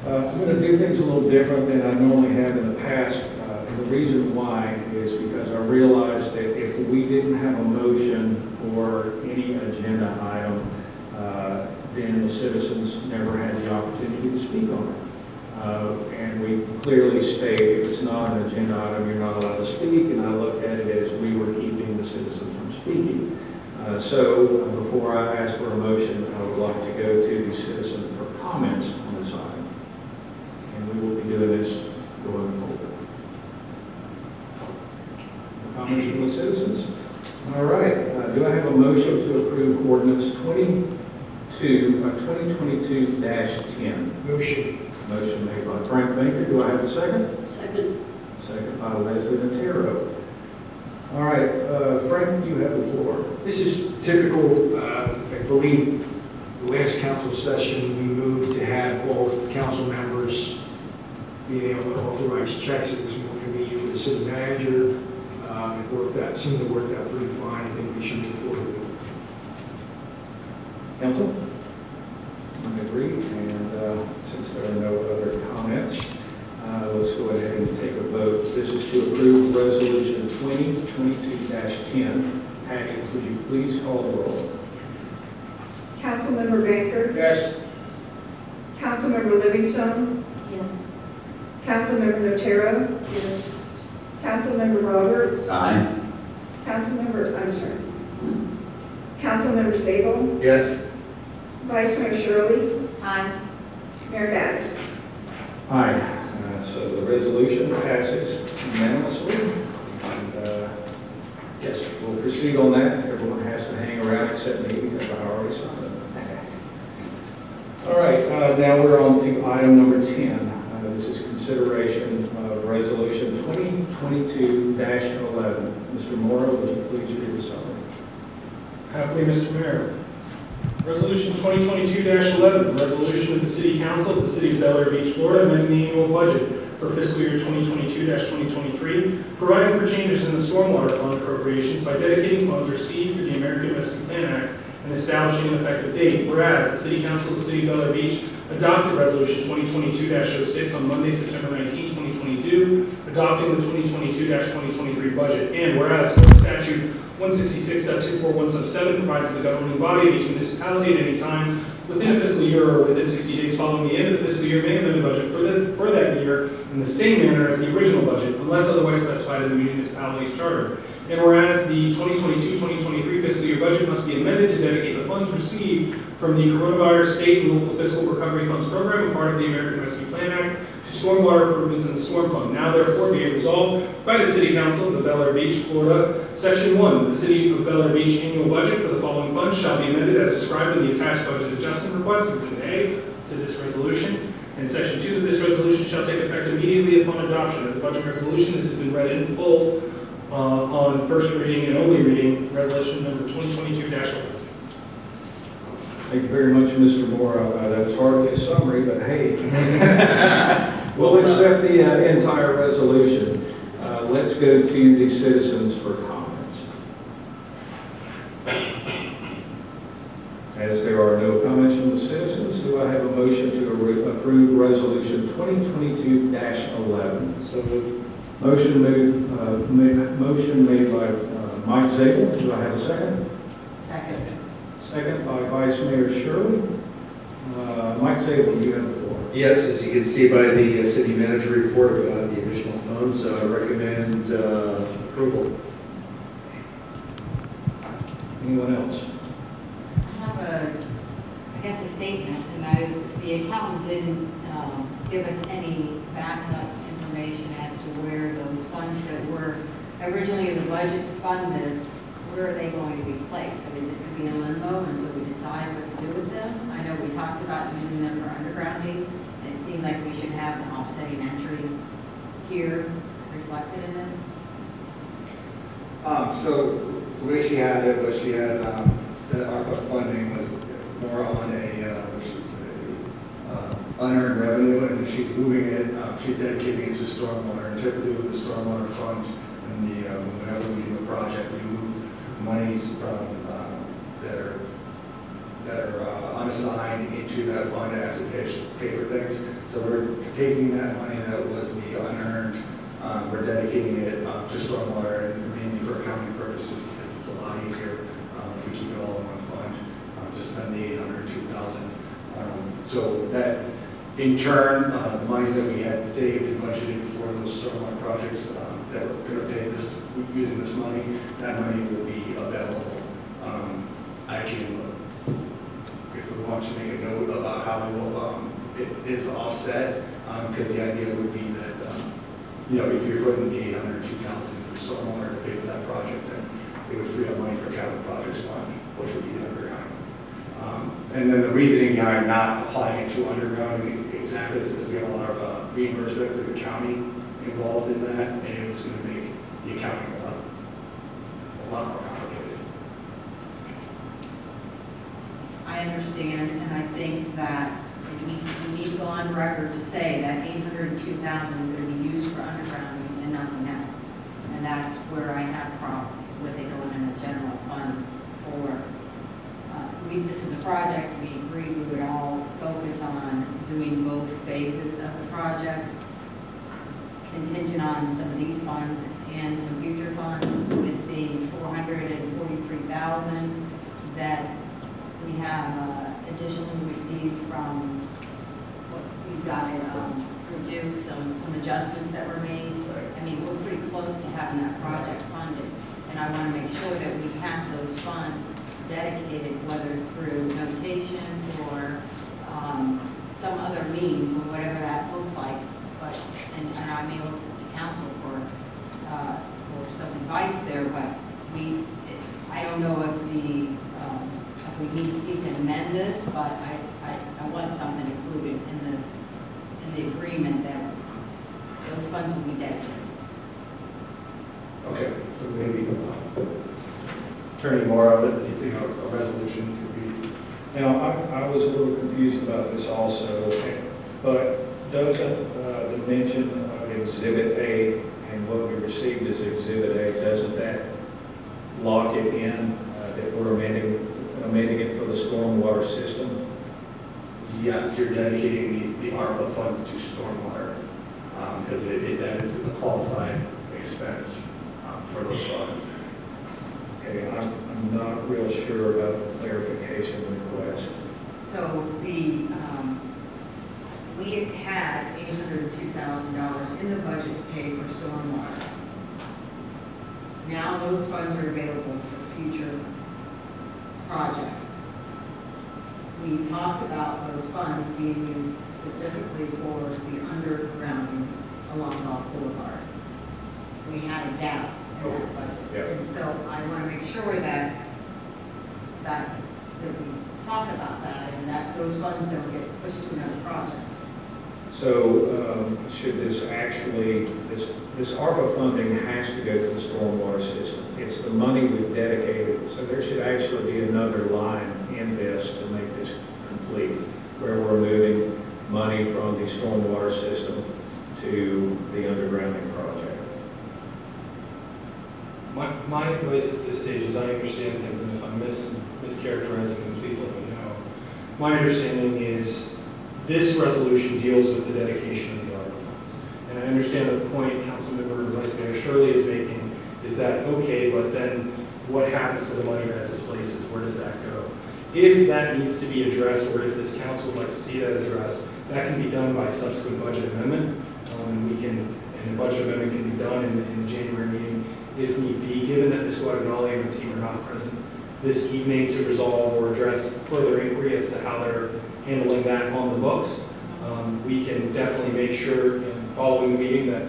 I'm going to do things a little different than I normally have in the past. And the reason why is because I realized that if we didn't have a motion for any agenda item, then the citizens never had the opportunity to speak on it. And we clearly state if it's not an agenda item, you're not allowed to speak. And I looked at it as we were keeping the citizens from speaking. So before I ask for a motion, I would like to go to the citizen for comments on this item. And we will be doing this going forward. Comments from the citizens? All right. Do I have a motion to approve ordinance 2022-10? Motion. Motion made by Frank Baker. Do I have a second? Second. Second by Leslie Natero. All right, Frank, you have the floor. This is typical, I believe, the last council session, we moved to have all council members being able to authorize checks. It was more convenient for the city manager. It worked out, seemed to work out pretty fine. I think we should move forward with it. Council? I agree, and since there are no other comments, let's go ahead and take a vote. This is to approve Resolution 2022-10. Patty, would you please call the roll? Councilmember Baker? Yes. Councilmember Livingstone? Yes. Councilmember Notero? Yes. Councilmember Roberts? Aye. Councilmember Zabel? Yes. Vice Mayor Shirley? Aye. Mayor Gaddis? Aye. So the resolution passes unanimously. And yes, we'll proceed on that. Everyone has to hang around except me because I already signed it. All right, now we're on to item number 10. This is consideration of resolution 2022-11. Mr. Morrow, would you please read the summary? Happily, Mr. Mayor. Resolution 2022-11, resolution of the City Council of the City of Bel Air Beach, Florida, amending the annual budget for fiscal year 2022-2023, providing for changes in the stormwater fund appropriations by dedicating funds received through the American Rescue Plan Act and establishing an effective date. Whereas the City Council of the City of Bel Air Beach adopted Resolution 2022-06 on Monday, September 19, 2022, adopting the 2022-2023 budget. And whereas Florida Statute 166.241 sub 7 provides that the governing body of each municipality at any time within a fiscal year or within 60 days following the end of the fiscal year may amend the budget for that year in the same manner as the original budget, unless otherwise specified in the municipality's charter. And whereas the 2022-2023 fiscal year budget must be amended to dedicate the funds received from the Coronavirus State and Local Fiscal Recovery Funds Program and part of the American Rescue Plan Act to stormwater improvements in the storm fund. Now therefore be it resolved by the City Council of the Bel Air Beach, Florida, Section 1, the City of Bel Air Beach annual budget for the following funds shall be amended as described in the attached budget adjustment request, Exhibit A, to this resolution. And Section 2 of this resolution shall take effect immediately upon adoption. As a budget resolution, this has been read in full on first reading and only reading, resolution number 2022-11. Thank you very much, Mr. Moore. That's hardly a summary, but hey, we'll accept the entire resolution. Let's go to the citizens for comments. As there are no comments from the citizens, do I have a motion to approve resolution 2022-11? So moved. Motion made by Mike Zabel. Do I have a second? Second. Second by Vice Mayor Shirley. Mike Zabel, you have the floor. Yes, as you can see by the city manager report about the additional funds, I recommend approval. Anyone else? I have I guess a statement, and that is the accountant didn't give us any backup information as to where those funds that were originally in the budget to fund this, where are they going to be placed? So they just could be in limbo until we decide what to do with them. I know we talked about using them for undergrounding, and it seems like we should have an offsetting entry here reflected in this. So the way she had it was she had the ARPA funding was more on unearned revenue, and she's moving it, she's dedicating it to stormwater. And typically with the stormwater fund, and whenever we do a project, we move monies from that are unassigned into that fund as it pay for things. So we're taking that money that was the unearned, we're dedicating it to stormwater and mainly for accounting purposes because it's a lot easier if we keep it all in one fund to spend the $802,000. So that in turn, the money that we had saved and budgeted for those stormwater projects that we're going to pay this using this money, that money will be available. I can, if we want to make a note about how we will, it is offset, because the idea would be that, if you're putting the $802,000 into the stormwater to pay for that project, then it would free up money for capital projects fund, which would be the underground. And then the reasoning behind not applying it to underground exactly is because we have a lot of reimbursement to the county involved in that, and it's going to make the accounting a lot more complicated. I understand, and I think that we need to go on record to say that $802,000 is going to be used for undergrounding and nothing else. And that's where I have a problem with it going in the general fund for, this is a project we agreed we would all focus on doing both phases of the project, contingent on some of these funds and some future funds with the $443,000 that we have additionally received from what we've got through Duke, some adjustments that were made. I mean, we're pretty close to having that project funded, and I want to make sure that we have those funds dedicated, whether through notation or some other means, or whatever that looks like. But and I may look to council for some advice there. But I don't know if we need to amend this, but I want something included in the agreement that those funds will be dedicated. Okay, so maybe turning more of it, a resolution could be. Now, I was a little confused about this also, but doesn't the mention of Exhibit A and what we received as Exhibit A, doesn't that lock it in that we're amending it for the stormwater system? yes, you're dedicating the ARPA funds to stormwater, because that is a qualified expense for those funds. Okay, I'm not real sure about the clarification request. So we had $802,000 in the budget to pay for stormwater. Now those funds are available for future projects. We talked about those funds being used specifically for the undergrounding along Gulf Boulevard. We had a gap in that budget. Yeah. And so I want to make sure that that we talk about that and that those funds don't get pushed to another project. So should this actually, this ARPA funding has to go to the stormwater system. It's the money we've dedicated, so there should actually be another line in this to make this complete, where we're moving money from the stormwater system to the undergrounding project. My advice at this stage is I understand things, and if I'm mischaracterizing them, please let me know. My understanding is this resolution deals with the dedication of the ARPA funds. And I understand the point Councilmember Vice Mayor Shirley is making, is that okay, but then what happens to the money that displaces? Where does that go? If that needs to be addressed, or if this council would like to see that addressed, that can be done by subsequent budget amendment. And the budget amendment can be done in the January meeting if need be, given that Ms. Guadagnoli and her team are not present this evening to resolve or address further inquiry as to how they're handling that on the books. We can definitely make sure in following the meeting that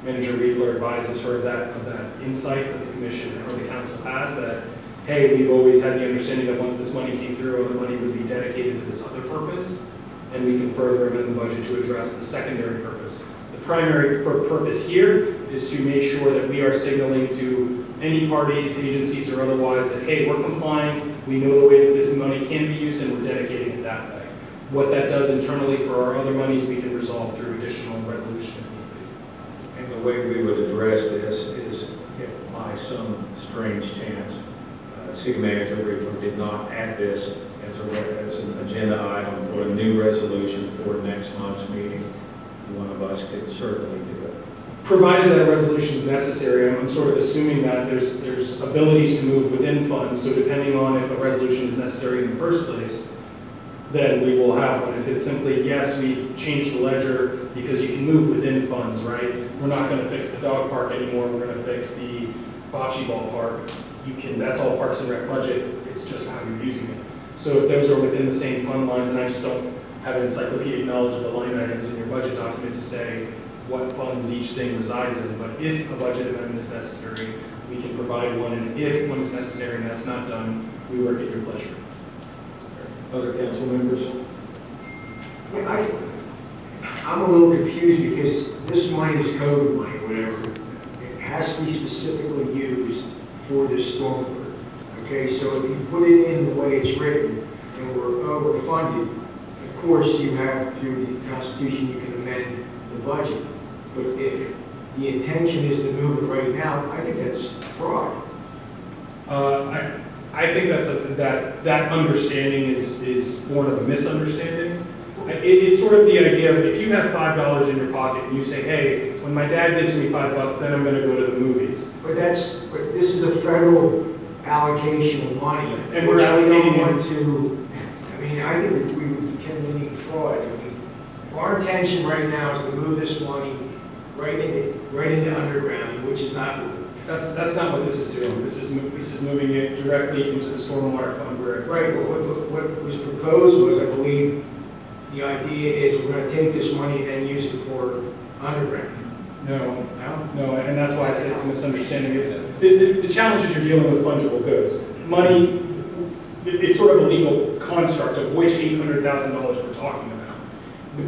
Manager Riefler advises her of that insight that the commission or the council has, that, hey, we've always had the understanding that once this money came through, other money would be dedicated to this other purpose, and we can further amend the budget to address the secondary purpose. The primary purpose here is to make sure that we are signaling to any parties, agencies, or otherwise that, hey, we're complying, we know the way that this money can be used, and we're dedicating it that way. What that does internally for our other monies, we can resolve through additional resolution if need be. And the way we would address this is if by some strange chance, City Manager Riefler did not add this as an agenda item for a new resolution for next month's meeting, one of us could certainly do it. Provided that a resolution is necessary, I'm sort of assuming that there's abilities to move within funds, so depending on if a resolution is necessary in the first place, then we will have one. If it's simply, yes, we've changed the ledger because you can move within funds, right? We're not going to fix the dog park anymore, we're going to fix the bocce ball park. That's all Parks and Rec budget, it's just how you're using it. So if those are within the same fund lines, and I just don't have an encyclopedic knowledge of the line items in your budget document to say what funds each thing resides in, but if a budget amendment is necessary, we can provide one, and if one is necessary and that's not done, we work at your pleasure. Other council members? Yeah, I'm a little confused because this money is COVID money, whatever. It has to be specifically used for this stormwater. Okay, so if you put it in the way it's written and we're overfunded, of course you have, through the Constitution, you can amend the budget. But if the intention is to move it right now, I think that's fraud. I think that understanding is born of a misunderstanding. It's sort of the idea of if you have $5 in your pocket and you say, hey, when my dad gives me $5, then I'm going to go to the movies. But this is a federal allocation of money. And we're allocating I think we would be committing fraud. I mean, if our intention right now is to move this money right into underground, which is not. That's not what this is doing. This is moving it directly into the stormwater fund. Right, but what was proposed was, I believe, the idea is we're going to take this money and then use it for underground. No, and that's why I say it's a misunderstanding. The challenge is you're dealing with fungible goods. Money, it's sort of a legal construct of which $800,000 we're talking about.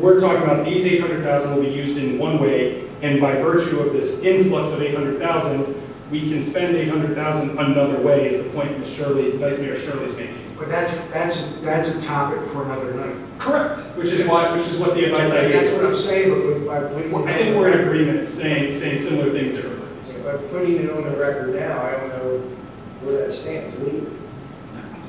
We're talking about these $800,000 will be used in one way, and by virtue of this influx of $800,000, we can spend $800,000 another way, is the point Vice Mayor Shirley's making. But that's a topic for another night. Correct. Which is what the advice I gave. That's what I'm saying. But I think we're in agreement, saying similar things different ways. By putting it on the record now, I don't know where that stands legally.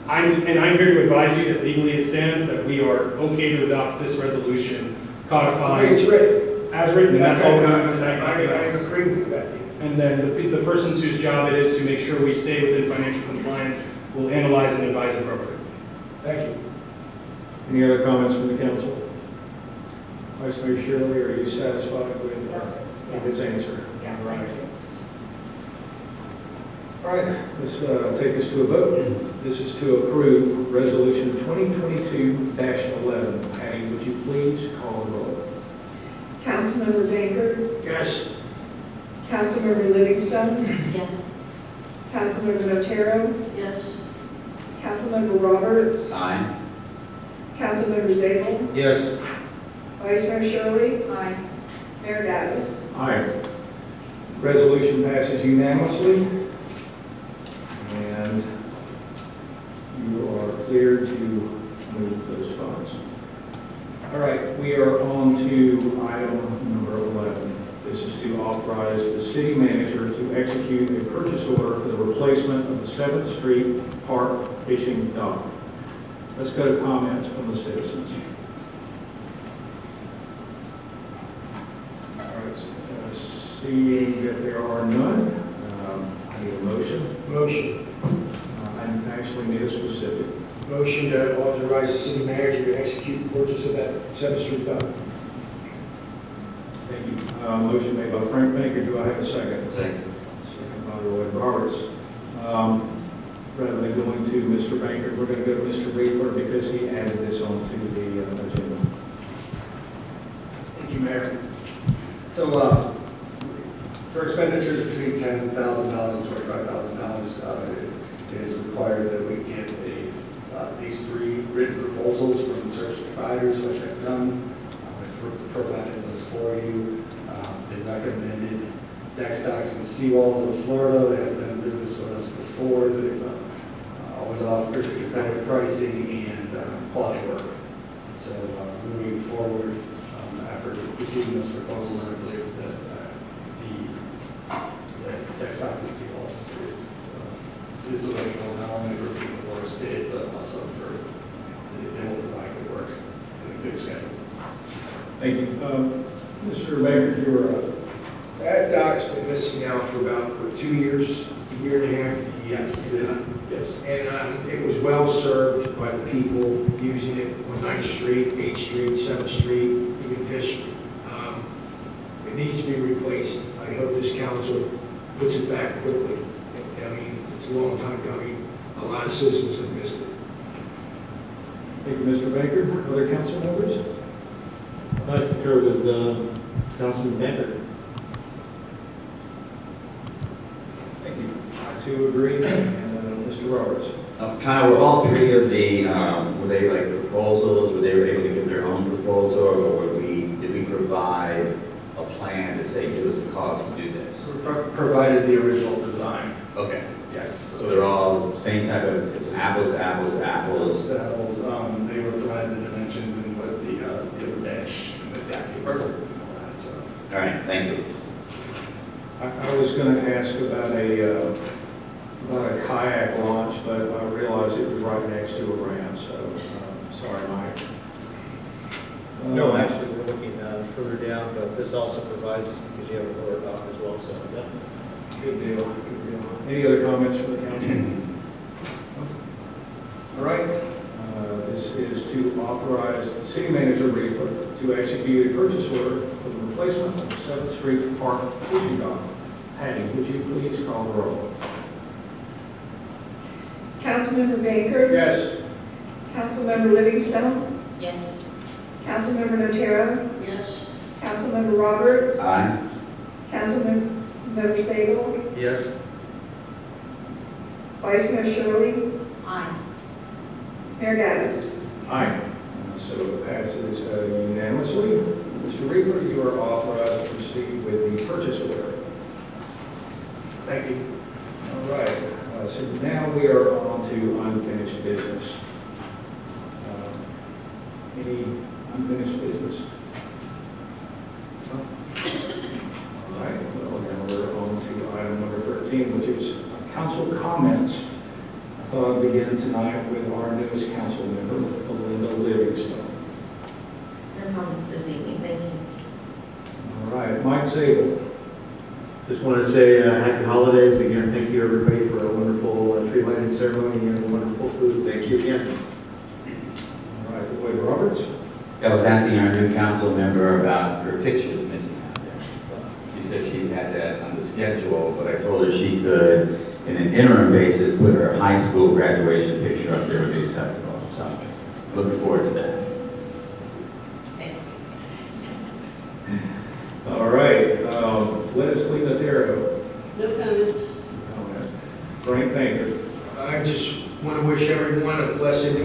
I'm here to advise you that legally it stands, that we are okay to adopt this resolution codified. It's written. As written, and that's all we're doing tonight. I agree with that. And then the persons whose job it is to make sure we stay within financial compliance will analyze and advise appropriately. Thank you. Any other comments from the council? Vice Mayor Shirley, are you satisfied with his answer? Yes, All right. thank you. All right, let's take this to a vote. This is to approve Resolution 2022-11. Patty, would you please call the roll? Councilmember Baker, Yes. Councilmember Livingstone, Yes. Councilmember Notaro, Yes. Councilmember Roberts, Aye. Councilmember Zabel, Yes. Vice Mayor Shirley, Aye. Mayor Davis. Aye. Resolution passes unanimously, and you are cleared to move those funds. All right, we are on to item number 11. This is to authorize the city manager to execute a purchase order for the replacement of the 7th Street Park fishing dock. Let's go to comments from the citizens. All right, seeing that there are none, I need a motion. Motion. I actually need a specific. Motion to authorize the city manager to execute the purchase of that 7th Street dock. Thank you. Motion made by Frank Baker. Do I have a second? Second. Second by Lloyd Roberts. Rather than going to Mr. Baker, we're going to go to Mr. Reaper because he added this onto the agenda. Thank you, Mayor. So, for expenditures between $10,000 and $25,000, it is required that we get these 3 written proposals from the service providers, which I've done. I've provided those for you. They recommended deck stocks and seawalls of Florida. It has been in business with us before. They've always offered competitive pricing and quality work. So moving forward, after receiving those proposals, I believe that the deck stocks and seawalls is the way to go, not only for people who are bid, but also for they will provide good work and a good schedule. Thank you. Mr. Baker, you were up. That dock's been missing now for about, what, 2 years, a year and a half? Yes. Yes. And it was well served by the people using it on 9th Street, 8th Street, 7th Street, even Fish Street. It needs to be replaced. I hope this council puts it back quickly. I mean, it's a long time coming. A lot of citizens have missed it. Thank you, Mr. Baker. Other council members? I concur with Councilman Baker. Thank you. I too agree. And Mr. Roberts. Kyle, were all 3 of the, were they like proposals, were they able to give their own proposal, or did we provide a plan to say, give us a cost to do this? Provided the original design. Okay. Yes. So they're all same type of, it's apples to apples to apples. They were provided the dimensions and what the bench and the decking. Perfect. So. All right, thank you. I was going to ask about a kayak launch, but I realized it was right next to a ramp, so sorry, Mike. No, actually, we're looking further down, but this also provides, because you have a lower dock as well, so. Yeah. Good deal, good deal. Any other comments from the council? All right, this is to authorize the city manager to execute a purchase order for the replacement of the 7th Street Park fishing dock. Patty, would you please call the roll? Councilmember Baker, Yes. Councilmember Livingstone, Yes. Councilmember Notaro, Yes. Councilmember Roberts, Aye. Councilmember Zabel, Yes. Vice Mayor Shirley, Aye. Mayor Davis. Aye. So it passes unanimously. Mr. Reaper, you are authorized to proceed with the purchase order. Thank you. All right, so now we are on to unfinished business. Any unfinished business? No? All right, well, now we're on to item number 13, which is council comments Begin tonight with our newest council member, Belinda Livingstone. No comments this evening, thank you. All right, Mike Zabel. Just want to say happy holidays again. Thank you everybody for a wonderful tree lighting ceremony and wonderful food. Thank you again. All right, Lloyd Roberts. I was asking our new council member about her pictures missing out there. She said she had that on the schedule, but I told her she could, in an interim basis, put her high school graduation picture up there would be acceptable. So, looking forward to that. All right, Leslie Natero. No comments. Frank Baker. I just want to wish everyone a blessed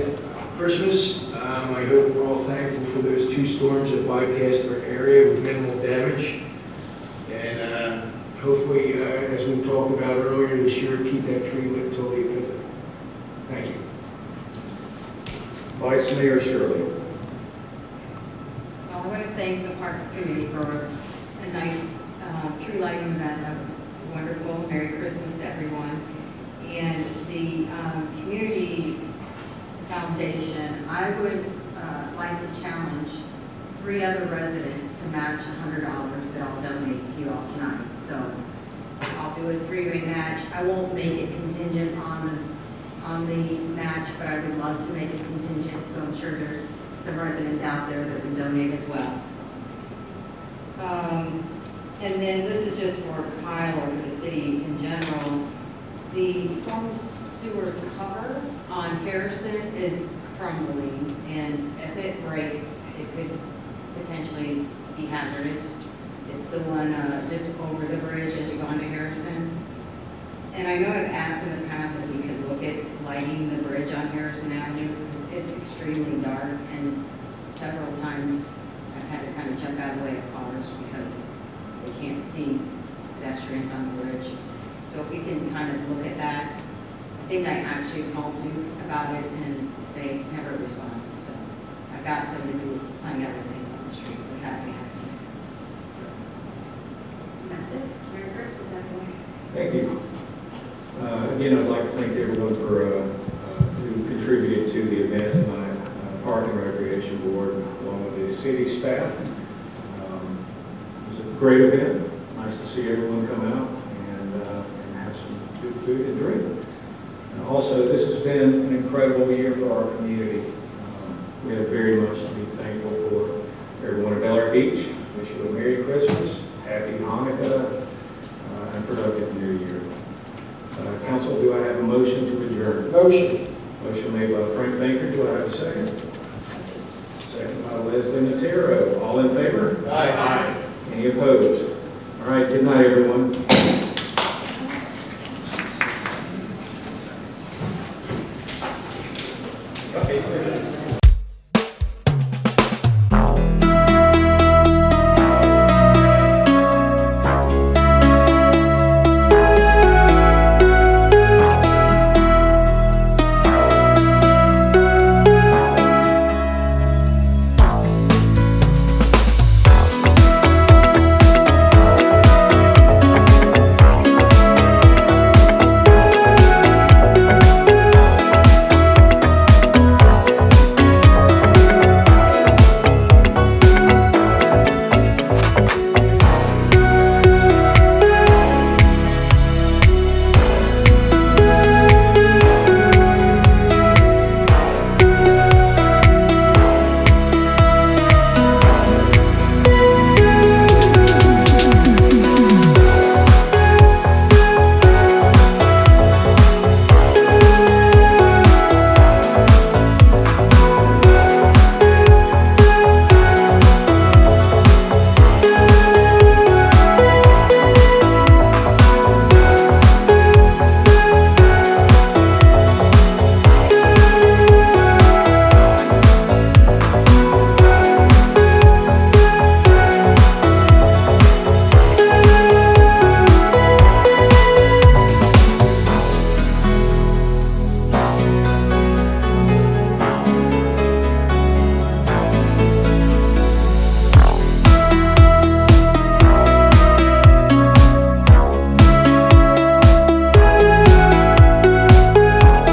Christmas. I hope we're all thankful for those 2 storms that bypassed our area with minimal damage. And hopefully, as we talked about earlier this year, keep that tree lit until the Epiphany. Thank you. Vice Mayor Shirley. Well, I want to thank the Parks Committee for a nice tree lighting event. That was wonderful. Merry Christmas to everyone. And the Community Foundation, I would like to challenge 3 other residents to match $100 that I'll donate to you all tonight. So I'll do a 3-way match. I won't make it contingent on the match, but I would love to make it contingent, so I'm sure there's some residents out there that would donate as well. And then this is just for Kyle or for the city in general. The storm sewer cover on Harrison is crumbling, and if it breaks, it could potentially be hazardous. It's the one just over the bridge as you go onto Harrison. And I know I've asked in the past if we could look at lighting the bridge on Harrison Avenue, because it's extremely dark, and several times I've had to kind of jump out of the way of cars because they can't see pedestrians on the bridge. So if we can kind of look at that. I think I actually called Duke about it, and they never responded. So I got them to do plenty of other things on the street with that happening. That's it. Merry Christmas, everyone. Thank you. Again, I'd like to thank everyone for who contributed to the event tonight. Park and Recreation Board, along with the city staff. It was a great event. Nice to see everyone come out and have some good food and drink. Also, this has been an incredible year for our community. We have very much to be thankful for. Everyone at Bel Air Beach, wish you a Merry Christmas, Happy Hanukkah, and productive New Year. Council, do I have a motion to adjourn? Motion. Motion made by Frank Baker. Do I have a second? Second by Leslie Natero. All in favor? Aye. Any opposed? All right, good night, everyone.